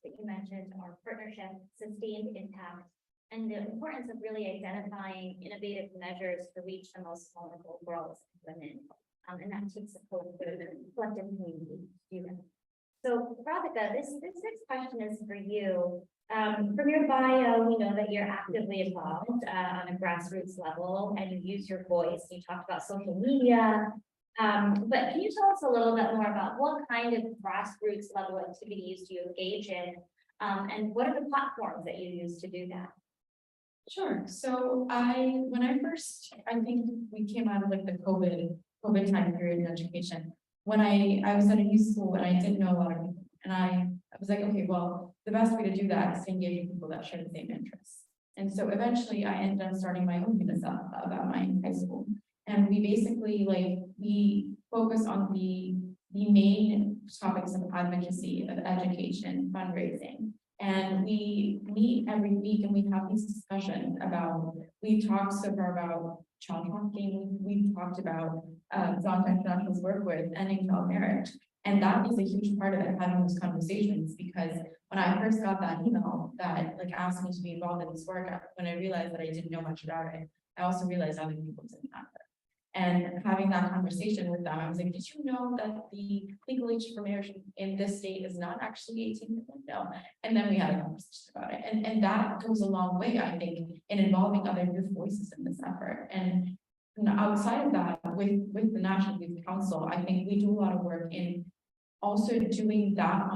that you mentioned are partnership, sustained impact, and the importance of really identifying innovative measures to reach the most vulnerable girls and women. And that takes a collective community to do that. So, Radhika, this next question is for you. From your bio, we know that you're actively involved on a grassroots level and you use your voice. You talked about social media. But can you tell us a little bit more about what kind of grassroots level activities do you engage in? And what are the platforms that you use to do that? Sure. So when I think we came out of like the COVID time period in education. When I was at a youth school and I didn't know a lot of people, and I was like, okay, well, the best way to do that is to engage with people that share the same interests. And so eventually I ended up starting my own UNICEF about my high school. And we basically we focus on the main topics of advocacy, of education, fundraising. And we meet every week and we have these discussions about, we talked so far about child trafficking, we've talked about Zonta International's work with ending child marriage. And that is a huge part of it, having those conversations, because when I first got that email that asked me to be involved in this work, when I realized that I didn't know much about it, I also realized other people didn't have it. And having that conversation with them, I was like, did you know that the legal age for marriage in this state is not actually 18? No. And then we had a conversation about it. And that goes a long way, I think, in involving other youth voices in this effort. And outside of that, with the National Youth Council, I think we do a lot of work in also doing that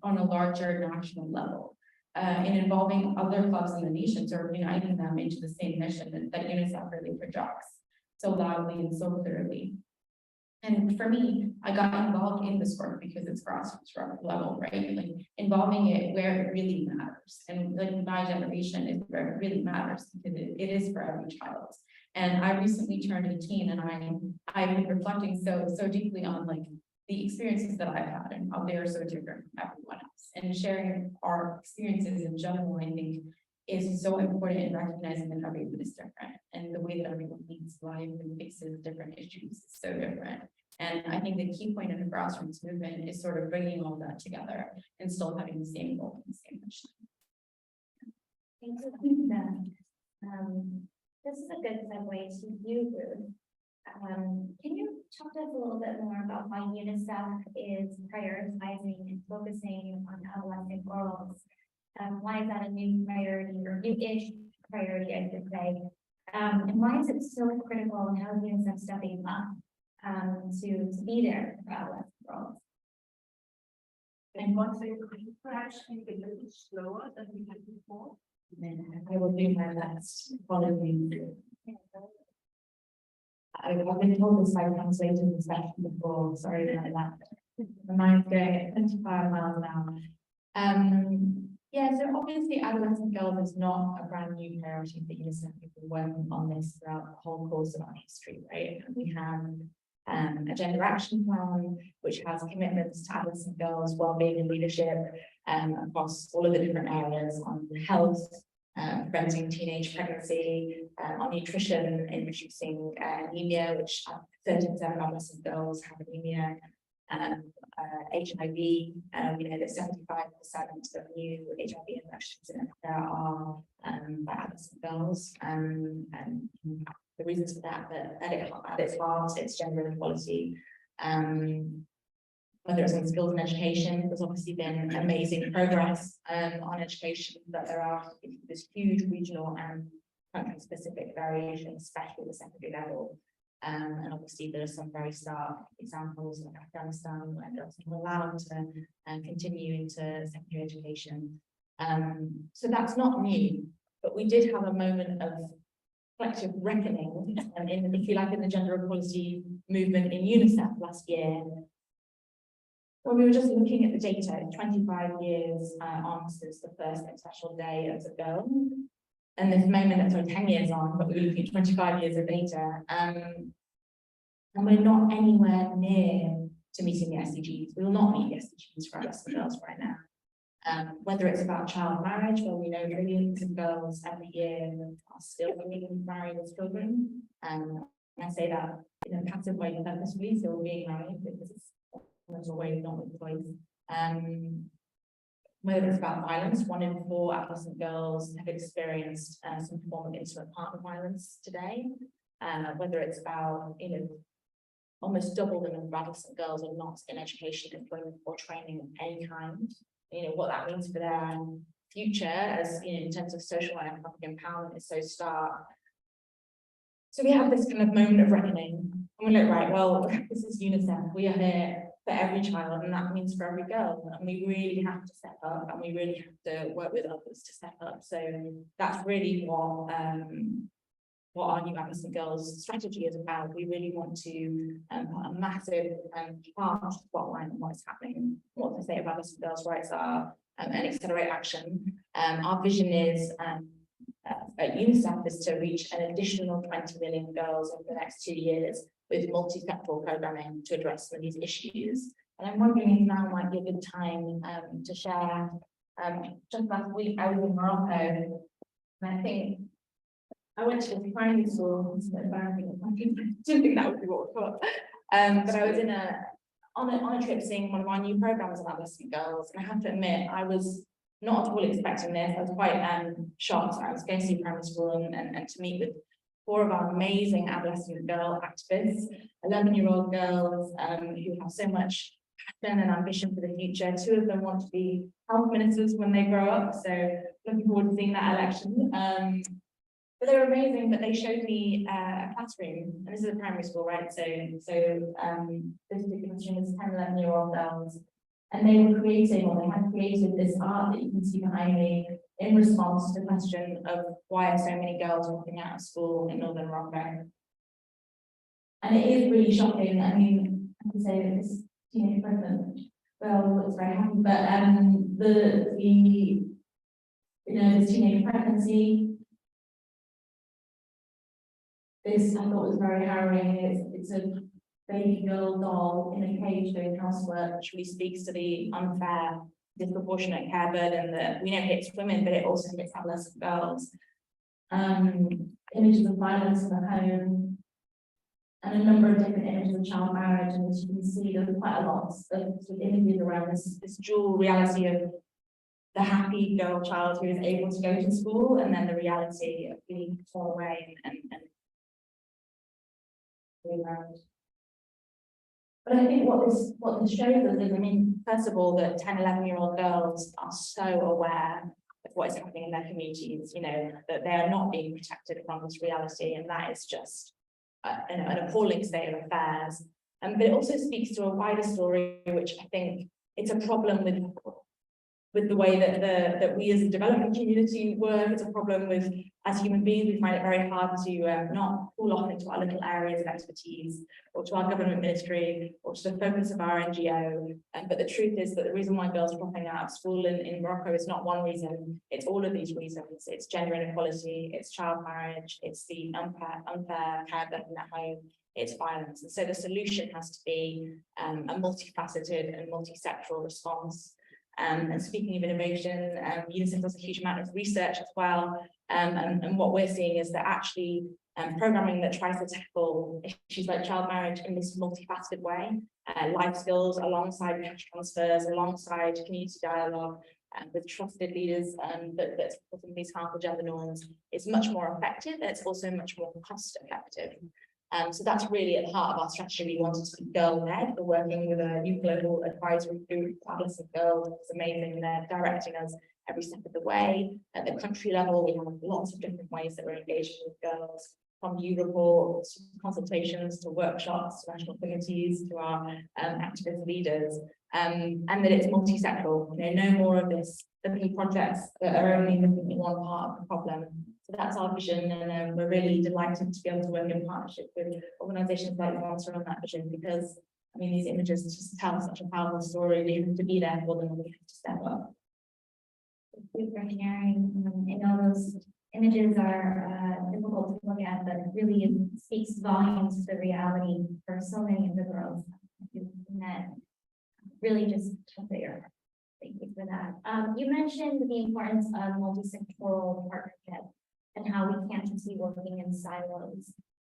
on a larger national level. In involving other clubs in the nation, or uniting them into the same mission that UNICEF really projects so loudly and so clearly. And for me, I got involved in this work because it's grassroots level, right? Involving it where it really matters. And my generation is where it really matters because it is for every child. And I recently turned 18 and I've been reflecting so deeply on the experiences that I've had and how they are so different from everyone else. And sharing our experiences in general, I think, is so important in recognizing that everyone is different and the way that everyone leads life and faces different issues is so different. And I think the key point of the grassroots movement is sort of bringing all that together and still having the same goal and the same mission. Thank you. This is a good segue to you, Ruth. Can you talk to us a little bit more about how UNICEF is prioritizing and focusing on adolescent girls? Why is that a new priority or new-ish priority, I should say? And why is it so critical, and how is UNICEF stepping up to be there for adolescent girls? And one thing, could you perhaps speak a little slower than we had before? I will do my best. Following. I've been told this by translators this session before. Sorry about that. My mind's going at 25 miles an hour. Yeah, so obviously adolescent girls is not a brand new priority for UNICEF. We've been working on this throughout the whole course of our history, right? And we have a gender action plan, which has commitments to adolescent girls, well-being and leadership across all of the different areas on health, preventing teenage pregnancy, on nutrition, introducing anemia, which 30% of adolescent girls have anemia, HIV, you know, that 75% of new HIV infections in Africa are by adolescent girls, and the reasons for that, but at its heart, it's gender inequality. Whether it's on skills and education, there's obviously been amazing progress on education, but there are this huge regional and country-specific variation, especially at the secondary level. And obviously there are some very stark examples like Afghanistan, where girls are allowed to continue into secondary education. So that's not new, but we did have a moment of collective reckoning, and if you like, in the gender equality movement in UNICEF last year, when we were just looking at the data, 25 years on since the first International Day of the Girl, and this moment that's only 10 years on, but we were looking at 25 years of data, and we're not anywhere near to meeting the SDGs. We will not meet the SDGs for adolescent girls right now. Whether it's about child marriage, where we know millions of girls every year are still being married as children, and I say that in a passive way purposefully, still being married, because it's almost always not with choice. Whether it's about violence, 1 in 4 adolescent girls have experienced some form of intimate partner violence today. Whether it's about, you know, almost double the number of adolescent girls are not in education, employment, or training of any kind. You know, what that means for their future, as you know, in terms of social and economic empowerment, is so stark. So we have this kind of moment of reckoning, and we look, right, well, this is UNICEF, we are here for every child, and that means for every girl, and we really have to step up, and we really have to work with others to step up. So that's really what our new adolescent girls strategy is about. We really want to put a massive charge spotlight on what's happening, what the state of adolescent girls' rights are, and accelerate action. Our vision is at UNICEF is to reach an additional 20 million girls over the next 2 years with multi-sectoral programming to address some of these issues. And I'm wondering if now might be a good time to share. Just last week I was in Morocco, and I think I went to the primary school. It's embarrassing. I didn't think that would be what we thought. But I was on a trip seeing one of our new programs on adolescent girls, and I have to admit I was not at all expecting this. I was quite shocked. I was going to see primary school and to meet with 4 of our amazing adolescent girl activists, 11-year-old girls who have so much passion and ambition for the future. 2 of them want to be health ministers when they grow up, so looking forward to seeing that election. But they were amazing, but they showed me a classroom, and this is a primary school, right? So this particular classroom is 10, 11-year-old girls, and they were creating, or they had created this art that you can see behind me in response to the question of why are so many girls dropping out of school in Northern Morocco. And it is really shocking. I mean, I can say that this teenage pregnant girl looks very happy, but this teenage pregnancy, this I thought was very harrowing. It's a baby girl doll in a cage doing housework, which really speaks to the unfair, disproportionate care burden that we know hits women, but it also hits adolescent girls. Images of violence in the home, and a number of different images of child marriage, and as you can see, there's quite a lot of sort of images around this dual reality of the happy girl child who is able to go to school, and then the reality of being torn away and being married. But I think what this shows us is, I mean, first of all, that 10, 11-year-old girls are so aware of what is happening in their communities, you know, that they are not being protected from this reality, and that is just an appalling state of affairs. But it also speaks to a wider story, which I think it's a problem with the way that we as a development community work. It's a problem with, as human beings, we find it very hard to not fall off into our little areas of expertise, or to our government ministry, or to the focus of our NGO. But the truth is that the reason why girls are dropping out of school in Morocco is not one reason, it's all of these reasons. It's gender inequality, it's child marriage, it's the unfair care burden at home, it's violence. And so the solution has to be a multifaceted and multi-sectoral response. And speaking of innovation, UNICEF does a huge amount of research as well. And what we're seeing is that actually programming that tries to tackle issues like child marriage in this multifaceted way, life skills alongside cash transfers, alongside community dialogue, with trusted leaders that's supporting these harmful gender norms, is much more effective, and it's also much more cost effective. So that's really at the heart of our strategy. We wanted to be girl-led. We're working with a new global advisory group, Adolescent Girls. It's amazing. They're directing us every step of the way. At the country level, we have lots of different ways that we're engaging with girls, from new reports, consultations, to workshops, to national committees, to our activist leaders, and that it's multi-sectoral. No more of this, the projects that are only looking at one part of the problem. So that's our vision, and we're really delighted to be able to work in partnership with organisations like Zonta on that vision, because I mean, these images just tell such a powerful story. We have to be there for them, and we have to step up. Thank you for sharing. I know those images are difficult to look at, but really it speaks volumes to the reality for so many of the girls that really just touch your heart. Thank you for that. You mentioned the importance of multi-sectoral partnership and how we can't just be working in silos.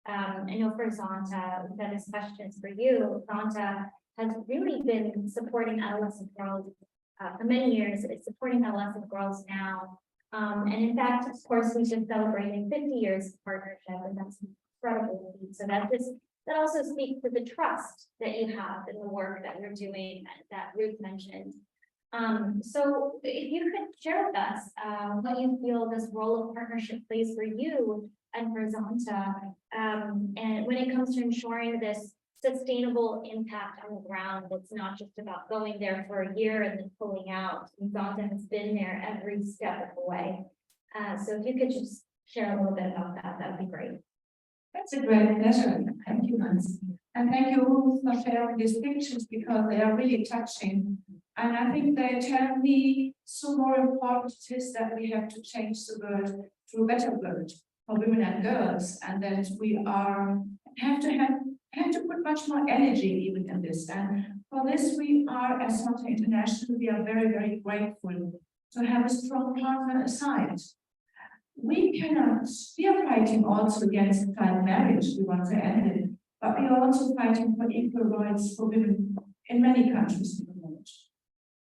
I know for Zonta, that is questions for you. Zonta has really been supporting adolescent girls for many years. It's supporting adolescent girls now. And in fact, of course, we just celebrated 50 years of partnership, and that's incredible. So that also speaks to the trust that you have in the work that we're doing that Ruth mentioned. So if you could share with us what you feel this role of partnership plays for you and for Zonta, and when it comes to ensuring this sustainable impact on the ground, that's not just about going there for a year and then pulling out. Zonta has been there every step of the way. So if you could just share a little bit about that, that would be great. That's a great pleasure. Thank you, Nancy. And thank you, Ruth, for sharing these pictures, because they are really touching. And I think they tell me so more important it is that we have to change the world to a better world for women and girls, and that we have to put much more energy even in this. And for this, we are, as Zonta International, we are very, very grateful to have a strong partner aside. We are fighting also against child marriage. We want to end it, but we are also fighting for equal rights for women in many countries in the world.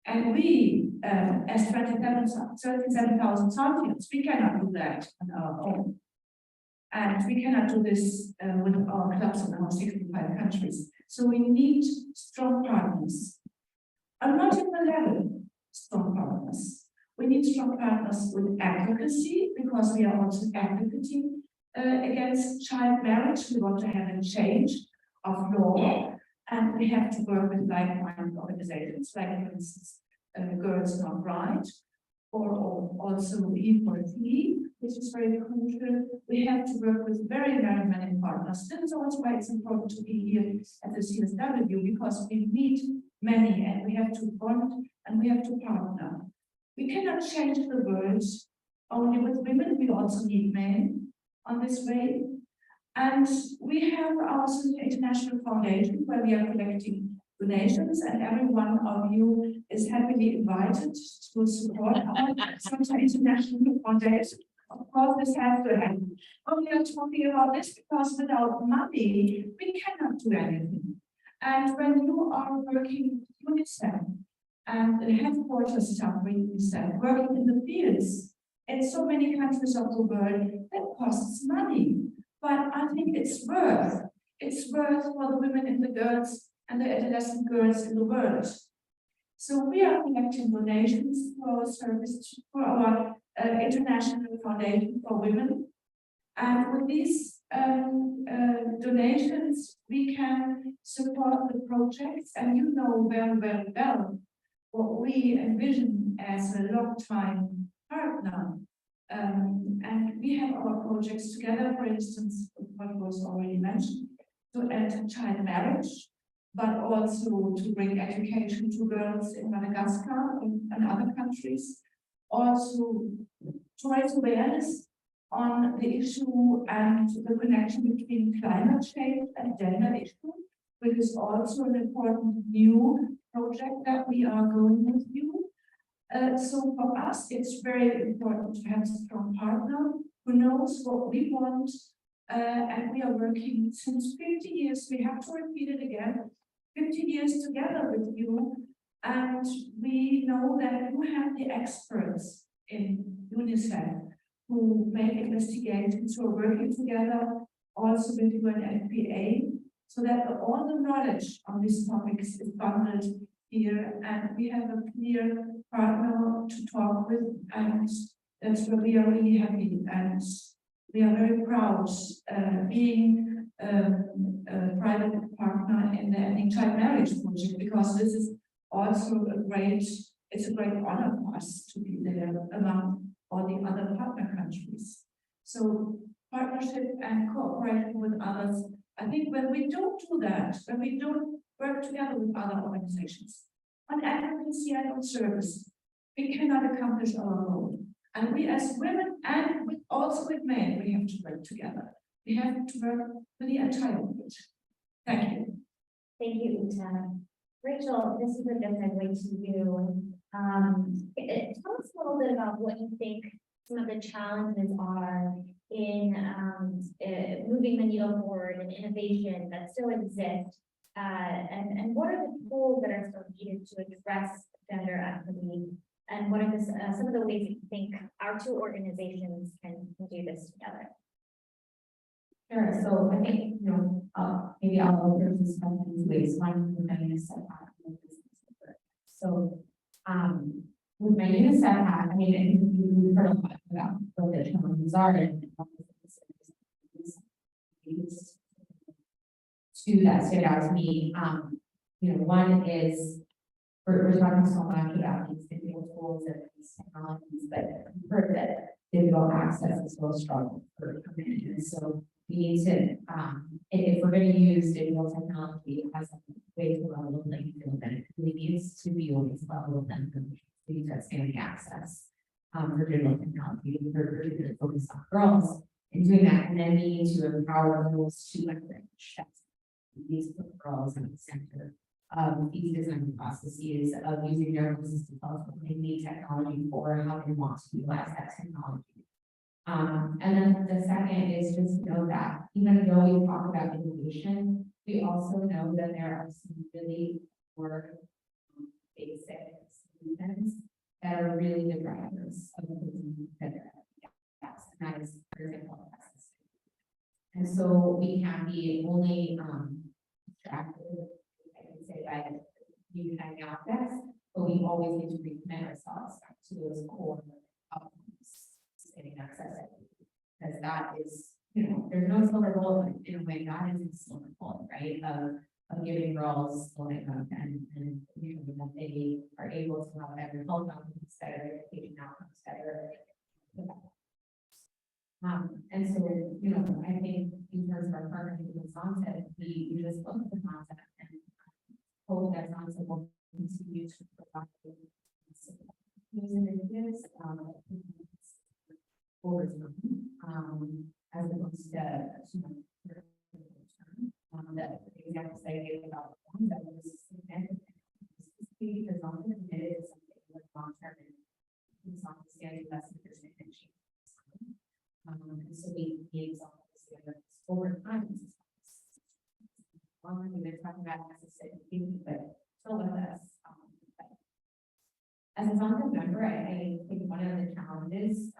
And we, as 37,000 Zontians, we cannot do that on our own. And we cannot do this with our clubs in our 65 countries. So we need strong partners. On multiple level, strong partners. We need strong partners with advocacy, because we are also advocating against child marriage. We want to have a change of law, and we have to work with like-minded organizations, like for instance, Girls Not Right, or also E4T, which is very crucial. We have to work with very, very many partners. This is also why it's important to be here at the CSW, because we meet many, and we have to bond, and we have to partner. We cannot change the world only with women. We also need men on this way. And we have our Zonta International Foundation, where we are collecting donations, and every one of you is happily invited to support our Zonta International Foundation. Of course, this has to happen. But we are talking about this because without money, we cannot do anything. And when you are working with UNICEF, and the headquarters staff working in the fields in so many countries of the world, that costs money. But I think it's worth for the women and the girls and the adolescent girls in the world. So we are collecting donations for our service, for our International Foundation for Women. And with these donations, we can support the projects, and you know very, very well what we envision as a long-time partner. And we have our projects together, for instance, what was already mentioned, to end child marriage, but also to bring education to girls in Madagascar and other countries. Also to raise awareness on the issue and the connection between climate change and gender issue, which is also an important new project that we are going with you. So for us, it's very important to have a strong partner who knows what we want. And we are working since 50 years. We have to repeat it again. 50 years together with you. And we know that you have the experts in UNICEF who make investigations, who are working together also with UNFPA, so that all the knowledge on these topics is bundled here, and we have a clear partner to talk with, and that's where we are really happy, and we are very proud being a private partner in the Ending Child Marriage project, because this is also it's a great honor for us to be there among all the other partner countries. So partnership and cooperation with others. I think when we don't do that, when we don't work together with other organizations on advocacy and on service, we cannot accomplish our goal. And we as women and also with men, we have to work together. We have to work with the entire world. Thank you. Thank you, Uta. Rachel, this is a good segue to you. Tell us a little bit about what you think some of the challenges are in moving the needle forward and innovation that still exist, and what are the tools that are still needed to address gender equity, and what are some of the ways you think our two organizations can do this together? Sure. So I think, maybe I'll approach this from two ways. One, with my UNICEF hat. So, with my UNICEF hat, I mean, I think we've heard a lot about what the challenges are and two that stood out to me. One is we're talking so much about these digital tools and these technologies, but we've heard that digital access is still a struggle for women. And so we need to, if we're going to use digital technology as a way to level the playing field, then it really needs to be always level them to expanding access for digital technology, particularly focused on girls, and doing that, and then we need to empower girls to leverage that. These put girls in the center of these design processes of using their voices to tell us what they need technology for, how they want to utilize that technology. And then the second is just know that even though we talk about innovation, we also know that there are some really core basic solutions that are really the drivers of the and that is, for example, access. And so we can be only distracted, I can say, by new kind of objects, but we always need to recommit ourselves back to those core outcomes, getting access, because that is, there's no silver bullet in a way. That is the silver bullet, right? Of giving girls income and that they are able to have better health outcomes, better education outcomes, better. And so, I think in terms of our partnership with Zonta, we just look at the concept and hope that Zonta will continue to provide these initiatives over time, as opposed to that examples I gave about one that was significant. Because Zonta committed something with long-term and Zonta stands investment and she. And so we need something over time. We've been talking about necessity, but still with us. As a Zonta member, I think one of the challenges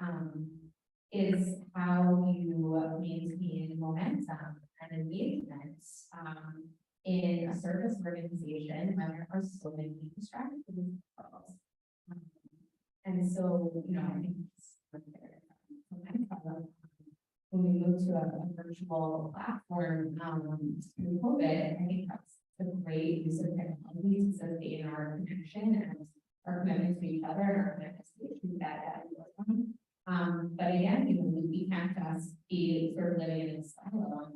is how you maintain momentum and engagement in a service organization when there are so many distractions. And so, I think when we move to a virtual platform through COVID, I think that's a great use of technology to sustain our connection and our commitment to each other, our commitment to the issues that we work on. But again, we can't just be sort of living in this silo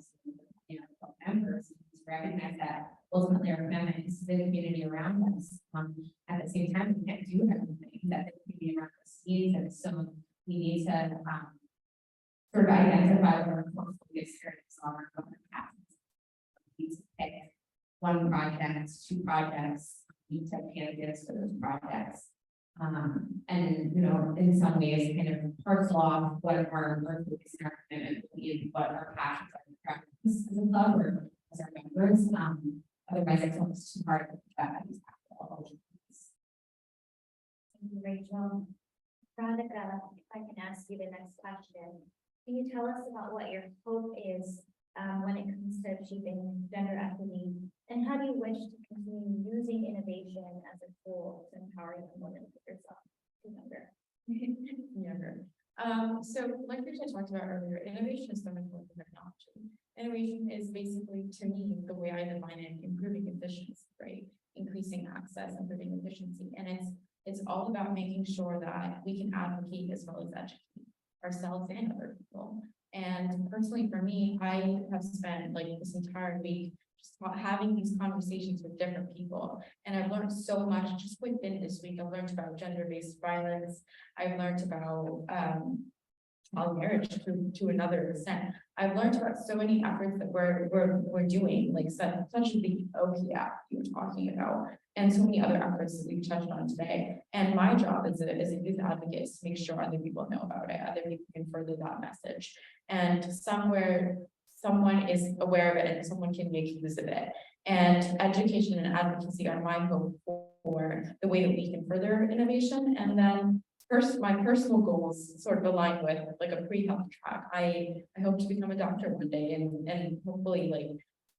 members to recognize that ultimately our commitment is to the community around us. At the same time, we can't do everything that the community around us needs, and so we need to sort of identify what our core focus areas are on the path. We need to pick one project, two projects, we need to have candidates for those projects, And, you know, in some ways, kind of parcel off what our focus and our commitment will be, and what our passions are and practices as a club or as our members. Otherwise, it's almost too hard to that. Thank you, Rachel. Radhika, if I can ask you the next question. Can you tell us about what your hope is when it comes to achieving gender equity? And how do you wish to continue using innovation as a tool to empower young women like yourself to younger? Younger. So like Rachel talked about earlier, innovation is so much more than technology. Innovation is basically, to me, the way I define it, improving efficiency, right? Increasing access, improving efficiency. And it's all about making sure that we can advocate as well as educate ourselves and other people. And personally, for me, I have spent like this entire week just having these conversations with different people. And I've learned so much just within this week. I've learned about gender-based violence. I've learned about child marriage to another extent. I've learned about so many efforts that we're doing, like such as the OPF you were talking about, and so many other efforts that we've touched on today. And my job as a youth advocate is to make sure other people know about it, other people can further that message. And somewhere someone is aware of it and someone can make use of it. And education and advocacy are my hope for the way that we can further innovation. And then my personal goals sort of align with like a pre-health track. I hope to become a doctor one day and hopefully like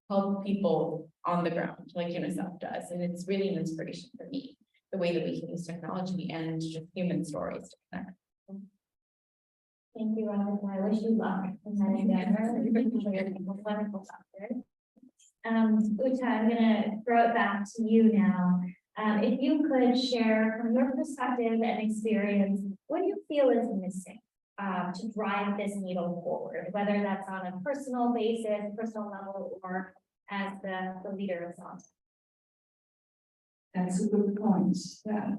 help people on the ground like UNICEF does. And it's really an inspiration for me, the way that we can use technology and just human stories to connect. Thank you, Radhika. I wish you luck in that endeavor. You're wonderful doctor. Uta, I'm gonna throw it back to you now. If you could share from your perspective and experience, what do you feel is missing to drive this needle forward, whether that's on a personal basis, personal level, or as the leader of Zonta? That's a good point. Yeah.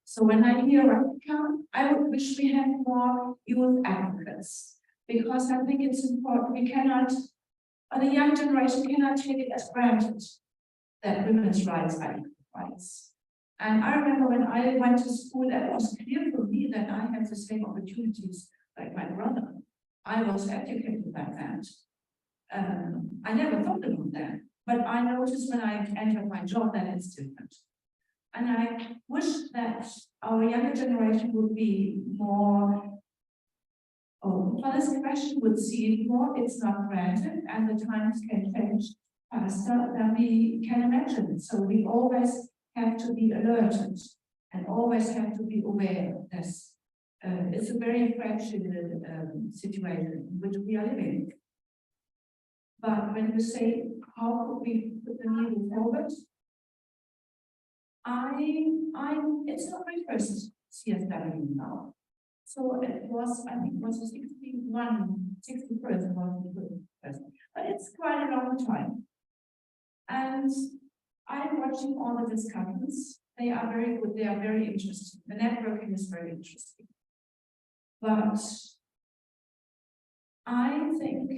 So when I hear Radhika, I would wish we had more youth advocates, because I think it's important. We cannot, or the young generation cannot take it as granted that women's rights are equal rights. And I remember when I went to school, it was clear for me that I had the same opportunities like my brother. I was educated like that. I never thought about that, but I noticed when I entered my job that it's different. And I wish that our younger generation would be more open for this question, would see it more. It's not granted, and the times can change faster than we can imagine. So we always have to be alerted and always have to be aware of this. It's a very fragile situation in which we are living. But when you say, how could we put the needle forward? It's not my first CSW now. So it was, I think it was 61st, but it's quite a long time. And I'm watching all the discussions. They are very good. They are very interesting. The networking is very interesting. But I think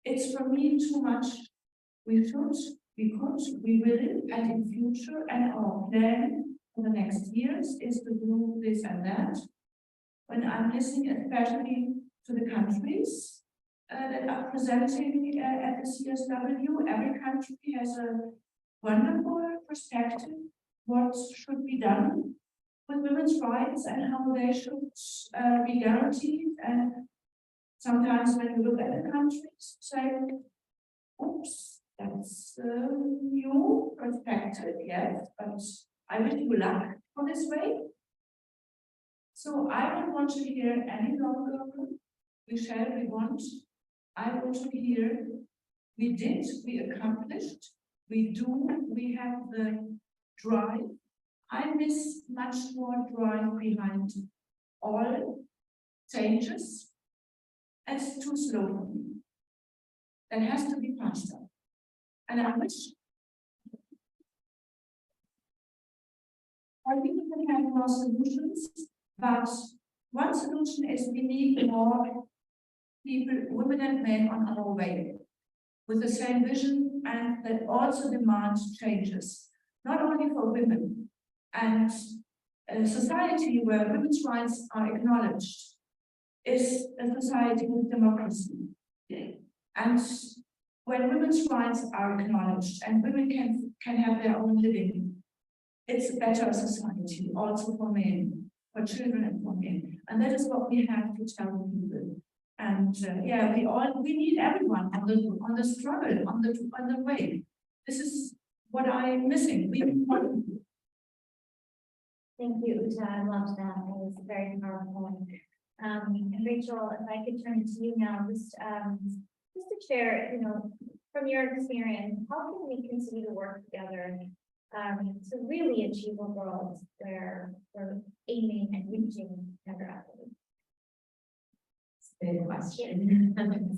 it's for me too much. We should, we could, we will, and in future, and our plan for the next years is to do this and that. When I'm listening especially to the countries that are presenting at the CSW, every country has a wonderful perspective what should be done with women's rights and how they should be guaranteed. And sometimes when you look at the countries, say, oops, that's a new perspective, yes, but I wish you luck on this way. So I don't want to hear any longer, we want. I want to hear, we did, we accomplished, we do, we have the drive. I miss much more drive behind all changes. It's too slow for me. That has to be faster. And I wish I think we can have more solutions, but one solution is we need more people, women and men on our way with the same vision, and that also demands changes, not only for women. And a society where women's rights are acknowledged is a society with democracy. And when women's rights are acknowledged and women can have their own living, it's a better society also for men, for children and for men. And that is what we have to tell people. And yeah, we need everyone on the struggle, on the way. This is what I'm missing. Thank you, Uta. I loved that. It was very powerful. And Rachel, if I could turn to you now, just to share, from your experience, how can we continue to work together to really achieve a world where we're aiming and reaching gender equity? Good question.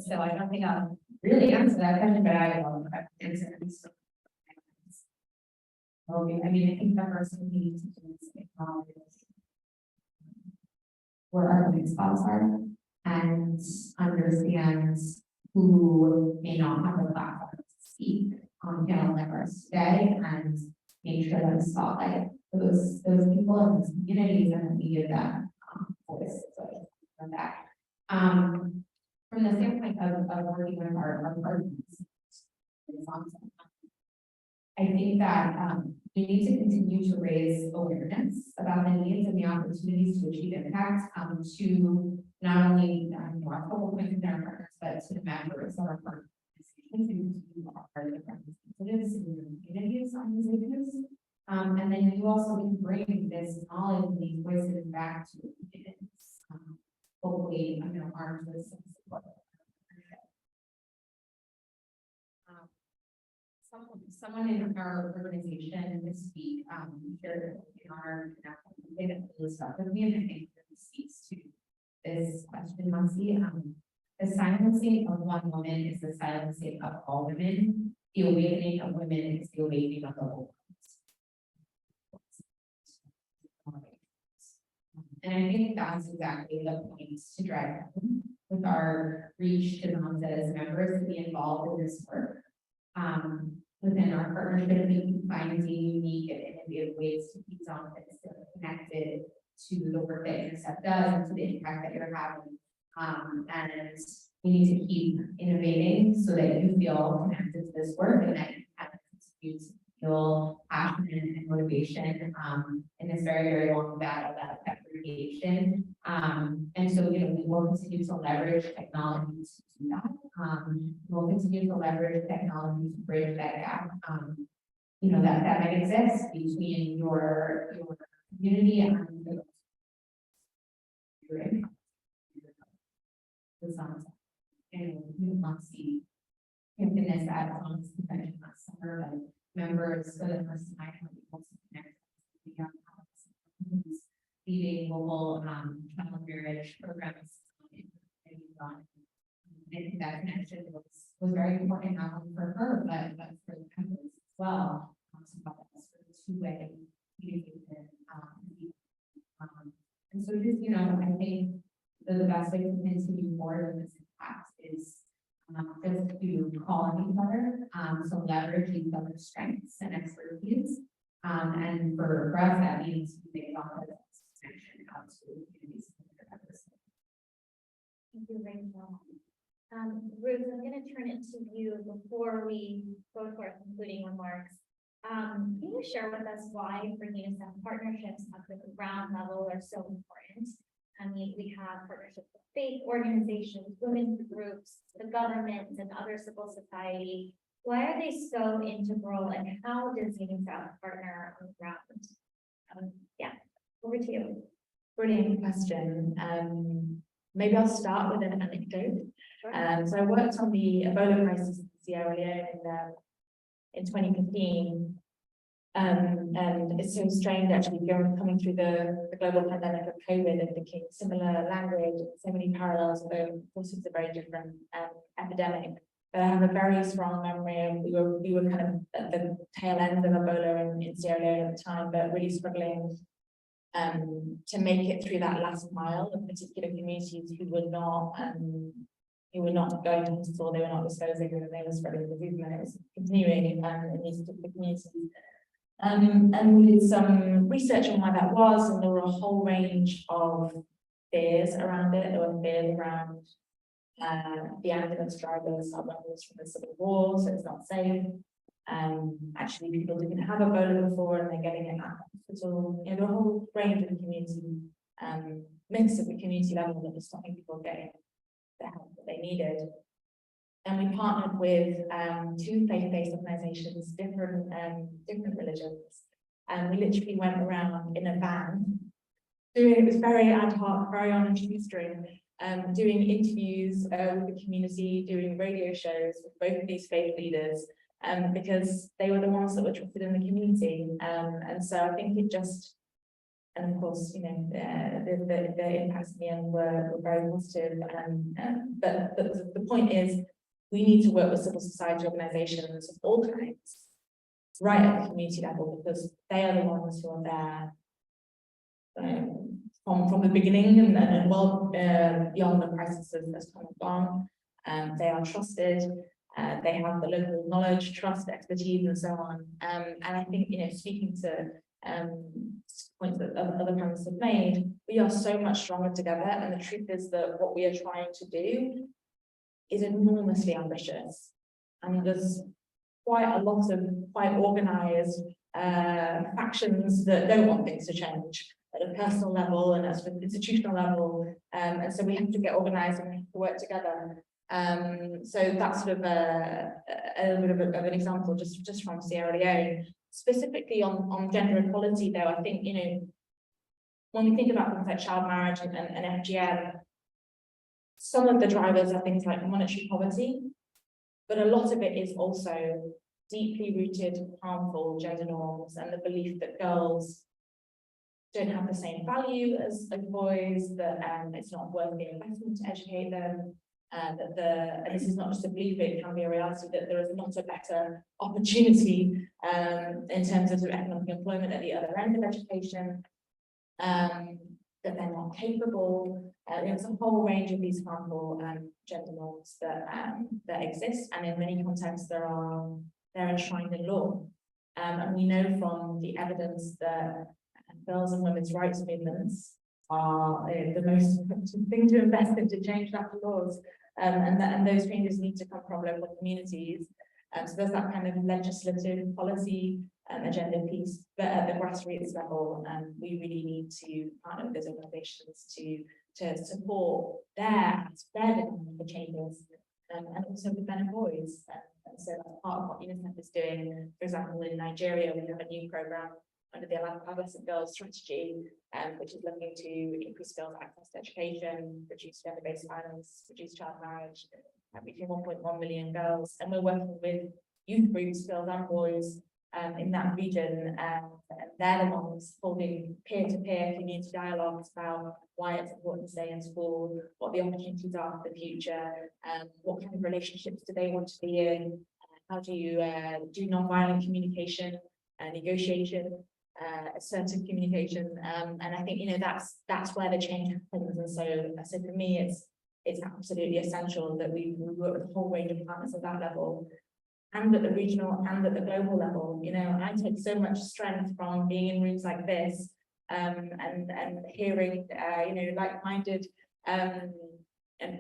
So I don't think I'll really answer that question, but I will answer it. I mean, I think the first thing we need to do is acknowledge where our blind spots are and understand who may not have a platform to speak on panel like ours today, and make sure that we spotlight those people in those communities and that we give them voice. So from that. From the standpoint of working with our partners, I think that we need to continue to raise awareness about the needs and the opportunities to achieve impact to not only our focal points in our partners, but to the members of our partners who are part of the representatives in the communities on these issues. And then you also can bring this knowledge and these voices back to the communities. Hopefully, armed with some support. Someone in our organization this week shared in our they that really stuck with me, and I think that speaks to this question, Nancy. The silencing of one woman is the silencing of all women. The awakening of women is the awakening of the whole world. And I think that's exactly the point to drive home with our reach to Zonta's members to be involved in this work. Within our partnership, we can find unique and innovative ways to keep Zonta connected to the work that UNICEF does and to the impact that you're having. And we need to keep innovating so that you feel connected to this work and that you have continue to feel passion and motivation in this very, very long battle that creation. And so, we will continue to leverage technology to do that. We'll continue to leverage technology to bridge that gap, that might exist between your community and the Zonta. And we want to see this at Zonta's convention last summer, but members for the first time have been able to connect with the young couples leading global child marriage programs. I think that connection was very important not only for her, but for the members as well. So that was sort of two-way communication. And so just, I think the best way to continue forward with this impact is just to call on each other, so leverage each other's strengths and expertise. And for us, that means we make connection out to communities. Thank you, Rachel. Ruth, I'm going to turn it to you before we go to our concluding remarks. Can you share with us why for UNICEF partnerships at the ground level are so important? I mean, we have partnerships with faith organizations, women's groups, the government, and other civil society. Why are they so integral, and how does UNICEF partner on the ground? Yeah, over to you. Brilliant question. Maybe I'll start with an anecdote. Sure. So I worked on the Ebola crisis in Sierra Leone in 2015. And it's so strange actually coming through the global pandemic of COVID and thinking similar language, so many parallels, although of course it's a very different epidemic. But I have a very strong memory of we were kind of at the tail end of Ebola in Sierra Leone at the time, but really struggling to make it through that last mile of particular communities who were not going to hospital, they were not disclosing that they were spreading the disease, and it was continuing in these particular communities. And we did some research on why that was, and there were a whole range of fears around it. There were fears around the ambulance drivers are rebels from the Civil War, so it's not safe. Actually, people didn't have Ebola before and they're getting it at the hospital. You know, there were a whole range of community myths at the community level that were stopping people getting the help that they needed. And we partnered with two faith-based organizations, different religions. And we literally went around in a van, it was very ad hoc, very on a shoestring, doing interviews with the community, doing radio shows with both of these faith leaders, because they were the ones that were trusted in the community. And so I think it just, and of course, you know, the impacts in the end were very positive. But the point is, we need to work with civil society organizations of all kinds, right at the community level, because they are the ones who are there from the beginning and well beyond the crisis has come and gone. They are trusted, they have the local knowledge, trust, expertise, and so on. And I think, you know, speaking to points that other panelists have made, we are so much stronger together. And the truth is that what we are trying to do is enormously ambitious. And there's quite a lot of quite organized factions that don't want things to change at a personal level and at an institutional level. And so we have to get organized and we have to work together. So that's sort of a little bit of an example just from Sierra Leone. Specifically on gender equality, though, I think, you know, when we think about things like child marriage and FGM, some of the drivers are things like monetary poverty, but a lot of it is also deeply rooted, harmful gender norms and the belief that girls don't have the same value as boys, that it's not worth the investment to educate them, and this is not just a belief, it can be a reality that there is not a better opportunity in terms of economic employment at the other end of education, that they're not capable. There's a whole range of these harmful gender norms that exist, and in many contexts they're enshrined in law. And we know from the evidence that girls and women's rights movements are the most important thing to invest in to change that laws, and those changes need to come from local communities. So there's that kind of legislative policy agenda piece, but at the grassroots level, we really need to partner with those organizations to support their demand for changes, and also with men and boys. And so that's part of what UNICEF is doing. For example, in Nigeria, we have a new program under the Adolescent Girls Strategy, which is looking to increase girls' access to education, reduce gender-based violence, reduce child marriage, reaching 1.1 million girls. And we're working with youth groups, girls and boys, in that region, and they're the ones holding peer-to-peer community dialogues about why it's important to stay in school, what the opportunities are for the future, what kind of relationships do they want to be in, how do you do non-violent communication, negotiation, assertive communication, and I think, you know, that's where the change happens. And so for me, it's absolutely essential that we work with a whole range of partners at that level, and at the regional and at the global level. You know, I take so much strength from being in rooms like this, and hearing you know, like-minded and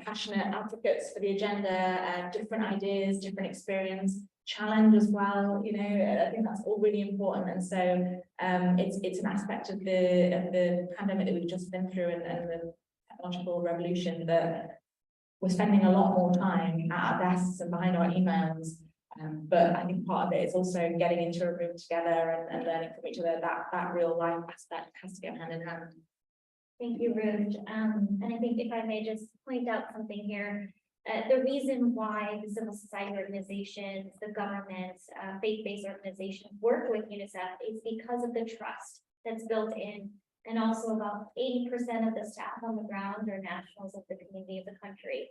passionate advocates for the agenda, different ideas, different experience, challenge as well. You know, I think that's all really important. And so it's an aspect of the pandemic that we've just been through, and the technological revolution, that we're spending a lot more time at our desks and behind our emails. But I think part of it is also getting into a room together and learning from each other. That real life aspect has to go hand in hand. Thank you, Ruth. And I think if I may just point out something here, the reason why the civil society organizations, the governments, faith-based organizations work with UNICEF is because of the trust that's built in. And also about 80% of the staff on the ground are nationals of the community of the country.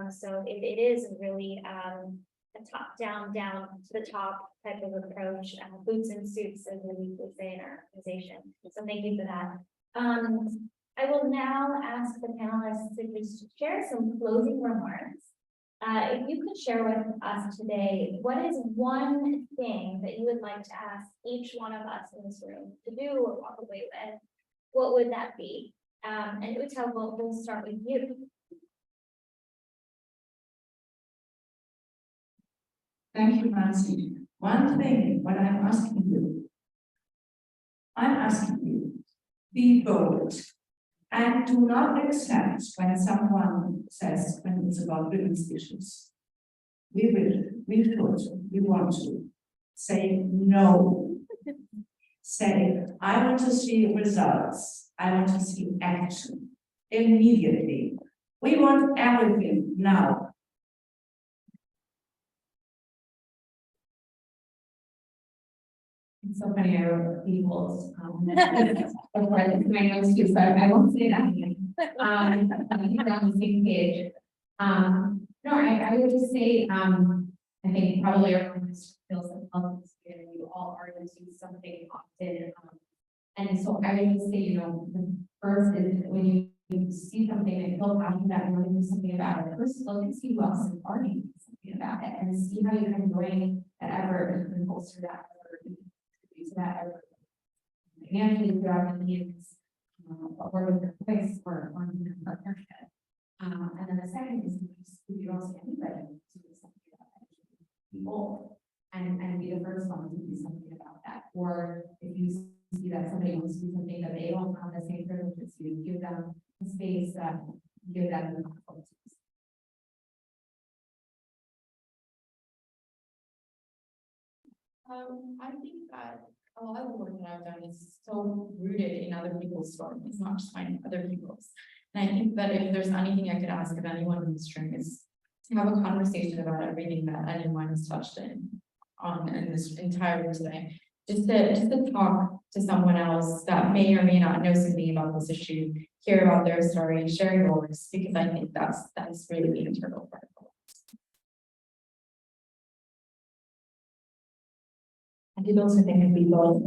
So it is really a top-down, down to the top type of approach, boots and suits, as we would say in our organization. So thank you for that. I will now ask the panelists to just share some closing remarks. If you could share with us today, what is one thing that you would like to ask each one of us in this room to do or walk away with? What would that be? And it would tell, we'll start with you. Thank you, Nancy. One thing, what I'm asking you, be bold and do not accept when someone says, when it's about women's issues. We want to say no. Say, I want to see results. I want to see action immediately. We want everything now. It's so funny, I wrote people's, my notes too, so I won't say that again. I think we're on the same page. No, I would just say, I think probably everyone feels that health is good, and you all are going to do something often. And so I would just say, you know, the first is when you see something and feel passionate about it, you want to do something about it. First, look and see who else is already doing something about it, and see how you can join that effort and bolster that effort, to that effort. Financially, throughout the years, or with the place or on partnership. And then the second is if you don't see anybody to do something about that, be bold and be the first one to do something about that. Or if you see that somebody wants to do something that they don't have the same privilege as you, give them the space, give them the confidence. I think that a lot of the work that I've done is so rooted in other people's stories, not just mine, other people's. And I think that if there's anything I could ask of anyone in this room is to have a conversation about everything that anyone has touched in this entire room today. Just to talk to someone else that may or may not know something about this issue, hear about their story, share yours, because I think that's really the internal part. I did also think it'd be bold.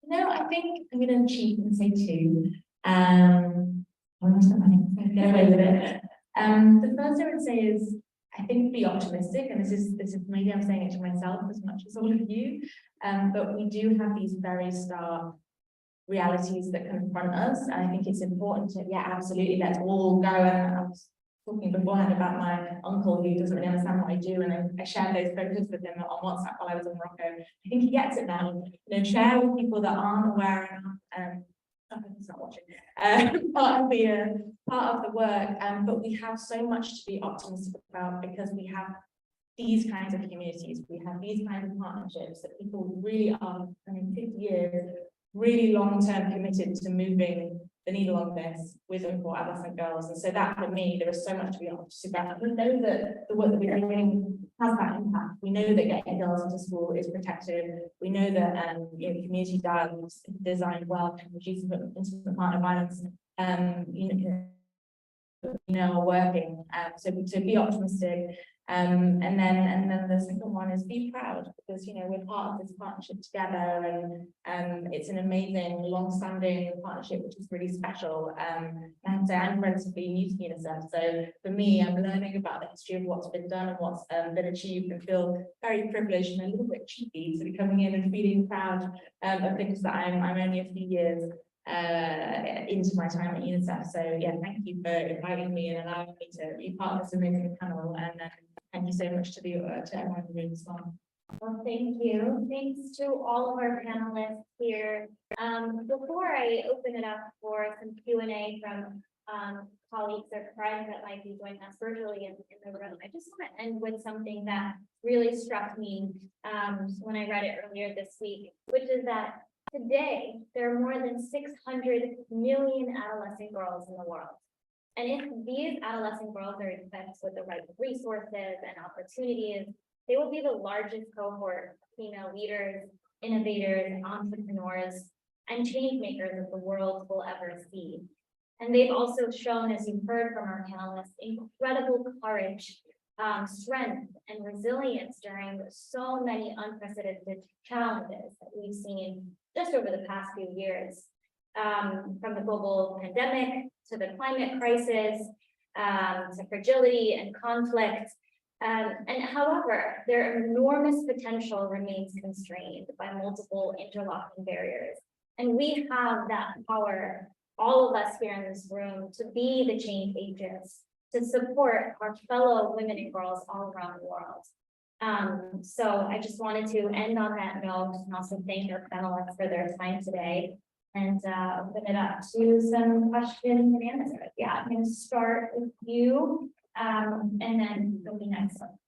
No, I think I'm gonna cheat and say two. Get away with it. The first I would say is I think be optimistic, and this is maybe I'm saying it to myself as much as all of you. But we do have these very stark realities that confront us, and I think it's important to, yeah, absolutely, let's all go. And I was talking beforehand about my uncle who doesn't really understand what I do, and I shared those photos with him on WhatsApp while I was in Morocco. I think he gets it now. You know, share with people that aren't aware enough. He's not watching. Part of the work, but we have so much to be optimistic about because we have these kinds of communities, we have these kinds of partnerships that people really are, I mean, 50 years, really long-term committed to moving the needle on this with and for adolescent girls. And so that for me, there is so much to be optimistic about. We know that the work that we're doing has that impact. We know that getting girls into school is protective. We know that you know, community dialogues designed well can reduce intimate partner violence. Are working. So be optimistic. And then the second one is be proud, because you know we're part of this partnership together, and it's an amazing long-standing partnership which is really special. And I'm relatively new to UNICEF, so for me I'm learning about the history of what's been done and what's been achieved, and feel very privileged and a little bit cheeky to be coming in and feeling proud of things that I'm only a few years into my time at UNICEF. So yeah, thank you for inviting me and allowing me to be part of this amazing panel, and thank you so much to everyone in the room as well. Well, thank you. Thanks to all of our panelists here. Before I open it up for some Q&A from colleagues or friends that might be joining us virtually in the room, I just want to end with something that really struck me when I read it earlier this week, which is that today there are more than 600 million adolescent girls in the world. And if these adolescent girls are equipped with the right resources and opportunities, they will be the largest cohort of female leaders, innovators, entrepreneurs, and change makers that the world will ever see. And they've also shown, as you've heard from our panelists, incredible courage, strength, and resilience during so many unprecedented challenges that we've seen just over the past few years. From the global pandemic to the climate crisis, to fragility and conflict. And however, their enormous potential remains constrained by multiple interlocking barriers. And we have that power, all of us here in this room, to be the change agents, to support our fellow women and girls all around the world. So I just wanted to end on that note and also thank our panelists for their time today and open it up to some questions and answers. Yeah, I'm going to start with you and then go to the next one.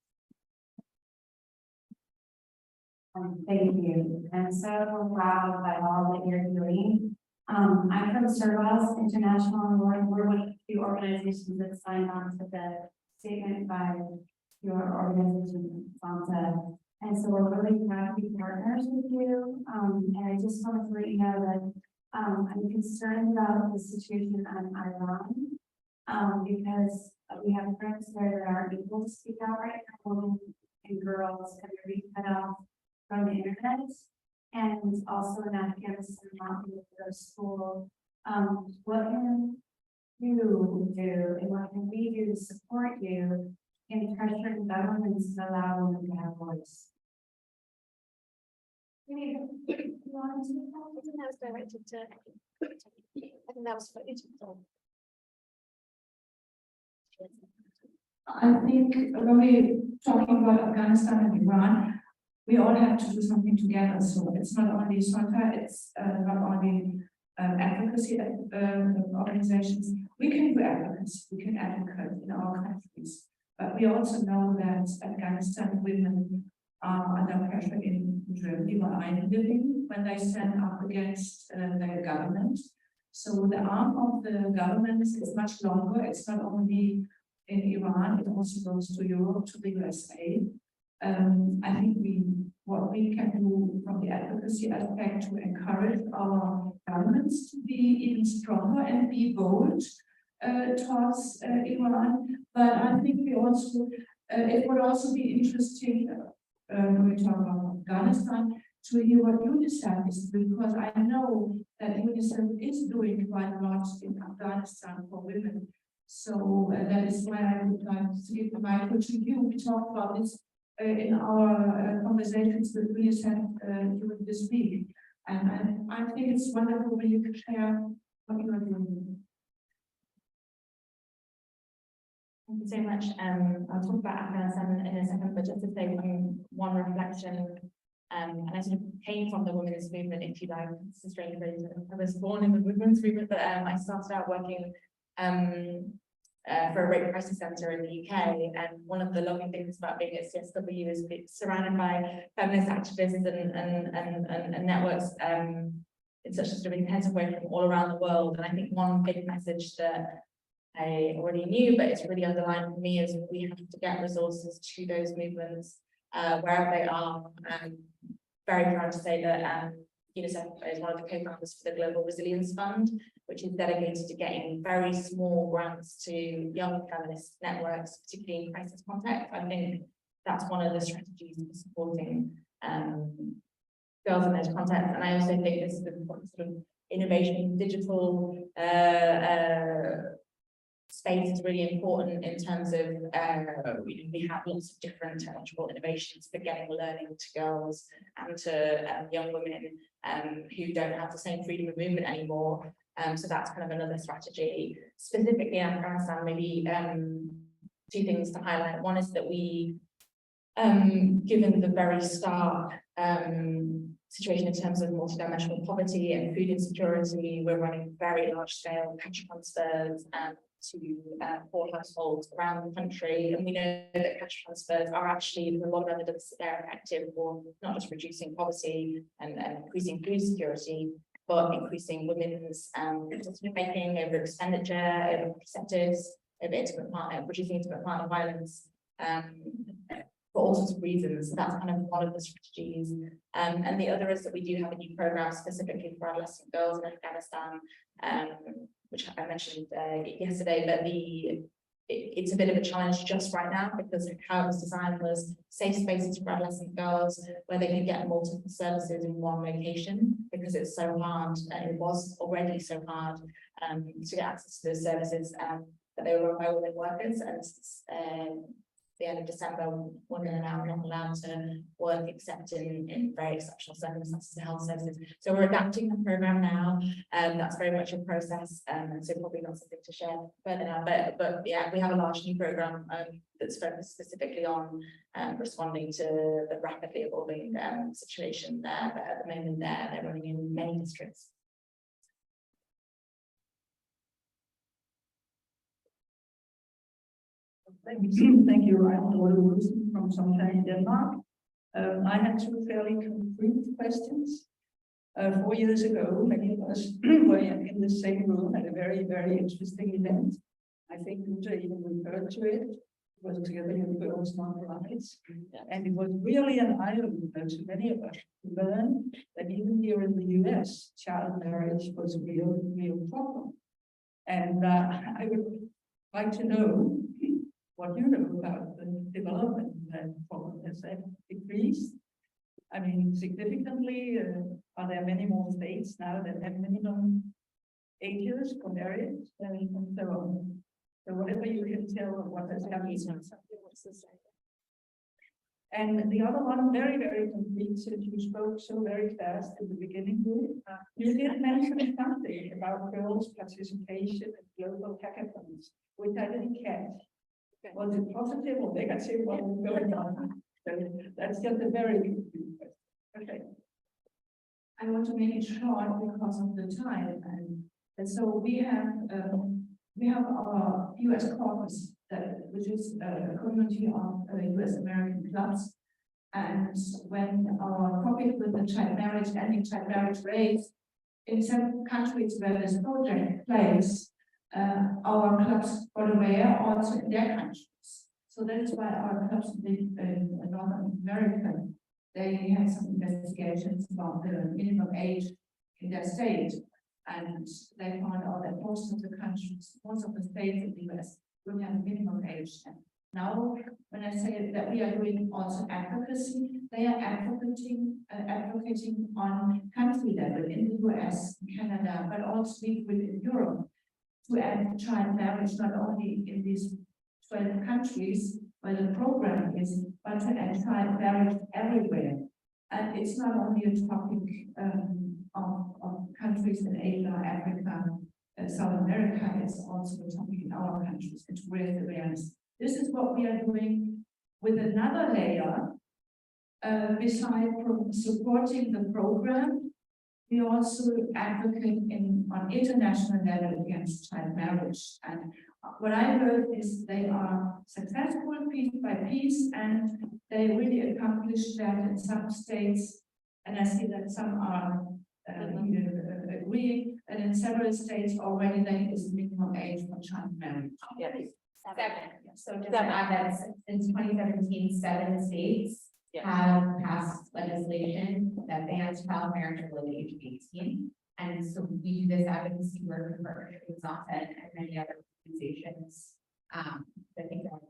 Thank you. I'm so proud by all that you're doing. I'm from Zonta International, and we're one of the few organizations that signed on to the statement by your organization, Zonta. And so we're really proud to be partners with you. And I just want to let you know that I'm concerned about the situation in Iran because we have friends there that aren't able to speak out right now, women and girls, and they're being cut off from the internet, and also in Afghanistan, not being able to go to school. What can you do, and what can we do to support you in pressuring governments to allow women to have voice? I think that was directed to, I think that was for you. I think when we're talking about Afghanistan and Iran, we all have to do something together. So it's not only Zonta, it's not only advocacy organizations. We can do advocacy, we can advocate in our countries, but we also know that Afghanistan women are under pressure in Germany, where I'm living, when they stand up against their government. So the arm of the government is much longer. It's not only in Iran, it also goes to Europe, to the USA. I think what we can do from the advocacy aspect to encourage our governments to be even stronger and be bold towards Iran. But I think we also, it would also be interesting when we talk about Afghanistan to hear what UNICEF is doing, because I know that UNICEF is doing quite a lot in Afghanistan for women. So that is why I would like to give the mic to you. We talked about this in our conversations with UNICEF during this week. And I think it's wonderful when you can share what you are doing. Thank you so much. I'll talk about Afghanistan in a second, but just to say one reflection, and I sort of came from the women's movement, if you like. It's a strange phrase. I was born in the women's movement, but I started out working for a rape crisis centre in the UK, and one of the lovely things about being at CSW is being surrounded by feminist activists and networks in such a sort of intensive way from all around the world. And I think one big message that I already knew, but it's really underlined for me, is we have to get resources to those movements wherever they are. Very proud to say that UNICEF is one of the co-founders for the Global Resilience Fund, which is dedicated to getting very small grants to young feminist networks, particularly in crisis context. I think that's one of the strategies for supporting girls in those contexts. And I also think this is the sort of innovation in digital space is really important in terms of we have lots of different technological innovations for getting learning to girls and to young women who don't have the same freedom of movement anymore. So that's kind of another strategy. Specifically in Afghanistan, maybe two things to highlight. One is that we, given the very stark situation in terms of multidimensional poverty and food insecurity, we're running very large-scale cash transfers to poor households around the country, and we know that cash transfers are actually, there's a lot of evidence that they're effective for not just reducing poverty and increasing food security, but increasing women's decision-making over expenditure, over contraceptives, over intimate partner, reducing intimate partner violence, for all sorts of reasons. So that's kind of one of the strategies. And the other is that we do have a new program specifically for adolescent girls in Afghanistan, which I mentioned yesterday, but it's a bit of a challenge just right now, because how it was designed was safe spaces for adolescent girls where they could get multiple services in one location, because it's so hard, and it was already so hard to get access to those services that they were run by women workers, and the end of December, women are now not allowed to work except in very exceptional circumstances to health services. So we're adapting the program now, and that's very much in process, and so probably not something to share further now, but yeah, we have a large new program that's focused specifically on responding to the rapidly evolving situation there, but at the moment they're running in many districts. Thank you. I'm Dorte Wilson from Zonta in Denmark. I had two fairly concrete questions. 4 years ago, many of us were in the same room at a very, very interesting event. I think Uta even referred to it. It was together with Girls Not Rights. And it was really an eye-opener to many of us to learn that even here in the US, child marriage was a real problem. And I would like to know what you know about the development of that problem. Has that decreased? I mean, significantly, are there many more states now that have minimum ages for marriage and so on? So whatever you can tell of what has happened. And the other one, very, very complete, since you spoke so very fast at the beginning, you did mention something about girls' participation in global hackathons, which I didn't catch. Was it positive or negative? What was going on? So that's just a very complete question. Okay. I want to make it short because of the time, and so we have our US caucus, which is a community of US American clubs. And when our topic with the child marriage, ending child marriage rates, in some countries where this project plays, our clubs got aware also in their countries. So that is why our clubs in North America, they had some investigations about the minimum age in their state. And they found out that most of the countries, most of the states in the US will have a minimum age. And now, when I say that we are doing also advocacy, they are advocating on country level in the US, Canada, but also within Europe, to end child marriage not only in these 12 countries where the program is, but to end child marriage everywhere. And it's not only a topic of countries in Asia, Africa, South America, it's also a topic in our countries, and to raise awareness. This is what we are doing with another layer. Besides supporting the program, we also advocate on international level against child marriage. And what I heard is they are successful piece by piece, and they really accomplished that in some states. And I see that some are agreeing that in several states already there is a minimum age for child marriage. Yes. 7. So just Seven. add that since 2017, 7 states have passed legislation that bans child marriage below the age of 18. And so we do this advocacy work in partnership with Zonta and many other organizations. I think that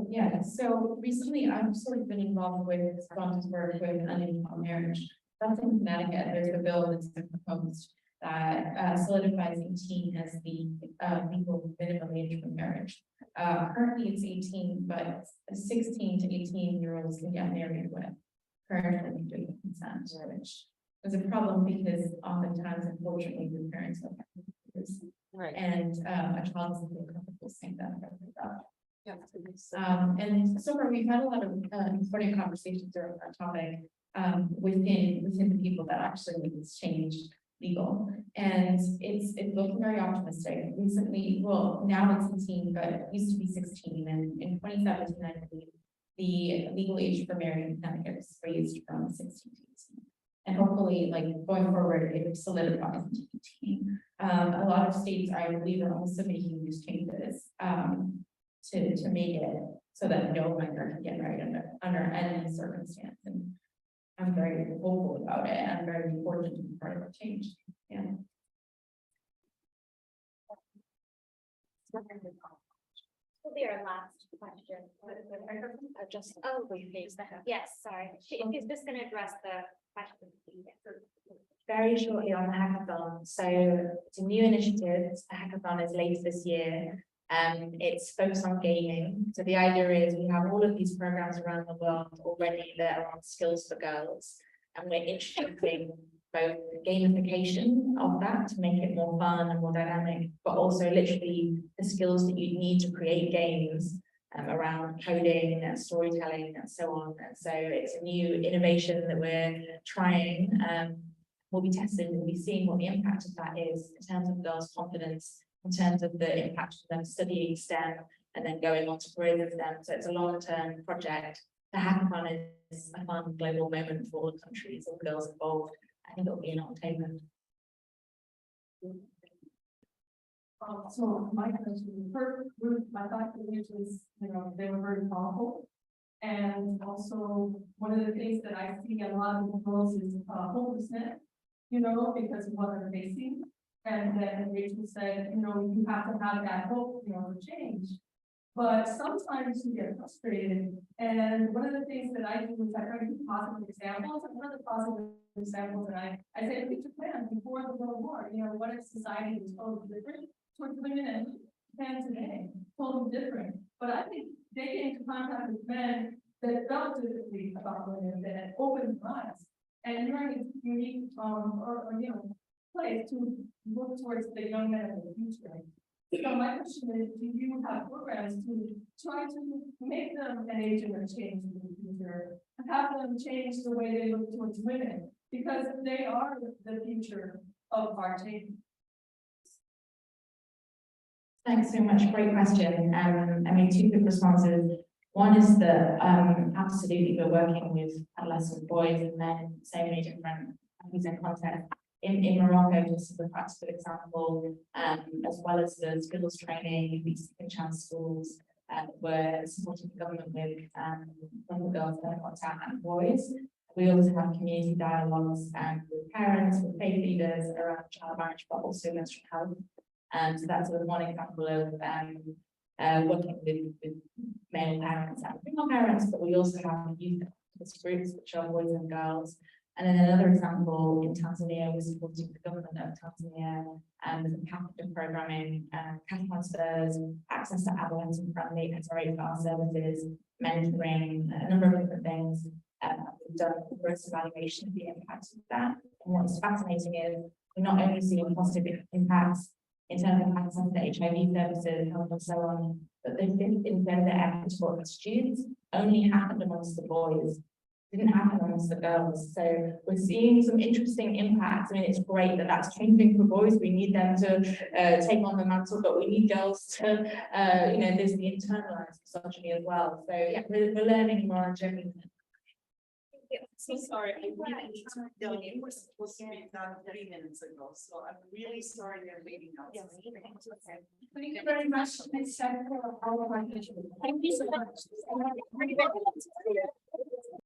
yeah, so recently I've sort of been involved with Zonta's work with unequal marriage. That's in Connecticut. There's a bill that's been proposed that solidifies 18 as the legal minimum age for marriage. Currently it's 18, but 16 to 18-year-olds can get married with currently due to consent, which is a problem because oftentimes, unfortunately, the parents don't have this. Right. And a child isn't really comfortable saying that. Yeah. And so far, we've had a lot of important conversations around that topic within the people that actually make this change legal. And it's looking very optimistic. Recently, well, now it's 18, but it used to be 16. And in 2017, I believe the legal age for marriage in Connecticut was raised from 16 to 18. And hopefully, like going forward, it solidifies to 18. A lot of states, I believe, are also making these changes to make it so that no minor can get married under any circumstance. And I'm very hopeful about it. I'm very fortunate to be part of the change. Yeah. Will be our last question. Yes, sorry. She's just gonna address Very shortly on the hackathon. So it's a new initiative. The hackathon is later this year. It's focused on gaming. So the idea is we have all of these programs around the world already that are on skills for girls. And we're introducing both gamification of that to make it more fun and more dynamic, but also literally the skills that you need to create games around coding and storytelling and so on. And so it's a new innovation that we're trying. We'll be testing, we'll be seeing what the impact of that is in terms of girls' confidence, in terms of the impact of them studying STEM and then going on to careers in STEM. So it's a long-term project. The hackathon is a fun global moment for all the countries, all girls involved. I think it'll be in October. So my question, the first group, I thought which was, they were very powerful. And also one of the things that I see a lot of the girls is hopelessness, because of what they're facing. And then Rachel said, you have to have that hope, to change. But sometimes you get frustrated. And one of the things that I do is I try to give positive examples. And one of the positive examples that I say, look at Japan before the World War, what if society was totally different towards women and Japan today, totally different. But I think they came into contact with men that felt differently about women, that opened their eyes. And you're in a unique place to look towards the young men of the future. So my question is, do you have programs to try to make them an agent of change in the future, have them change the way they look towards women, because they are the future of our team? Thanks so much. Great question. Two quick responses. One is that absolutely we're working with adolescent boys and men, so many different using content. In Morocco, just as a practical example, as well as the skills training, the second chance schools, we're supporting the government with from the girls that got out and boys. We also have community dialogues with parents, with faith leaders around child marriage, but also menstrual health. So that's one example of working with male parents and female parents, but we also have youth groups, which are boys and girls. And then another example in Tanzania, we're supporting the government of Tanzania with the capital programming, cash transfers, access to adolescent-friendly SRA services, mentoring, a number of different things. We've done a gross evaluation of the impact of that. And what's fascinating is we're not only seeing positive impacts in terms of access to HIV services, health and so on, but the shift in gender equitable attitudes only happened amongst the boys. Didn't happen amongst the girls. So we're seeing some interesting impacts. I mean, it's great that that's changing for boys. We need them to take on the mantle, but we need girls to, there's the internalized misogyny as well. So yeah, we're learning more on journey. So sorry, I really need to go. You were supposed to be done 3 minutes ago, so I'm really sorry you're leaving now. Thank you very much, Ms. Shah, for all of our questions. Thank you so much.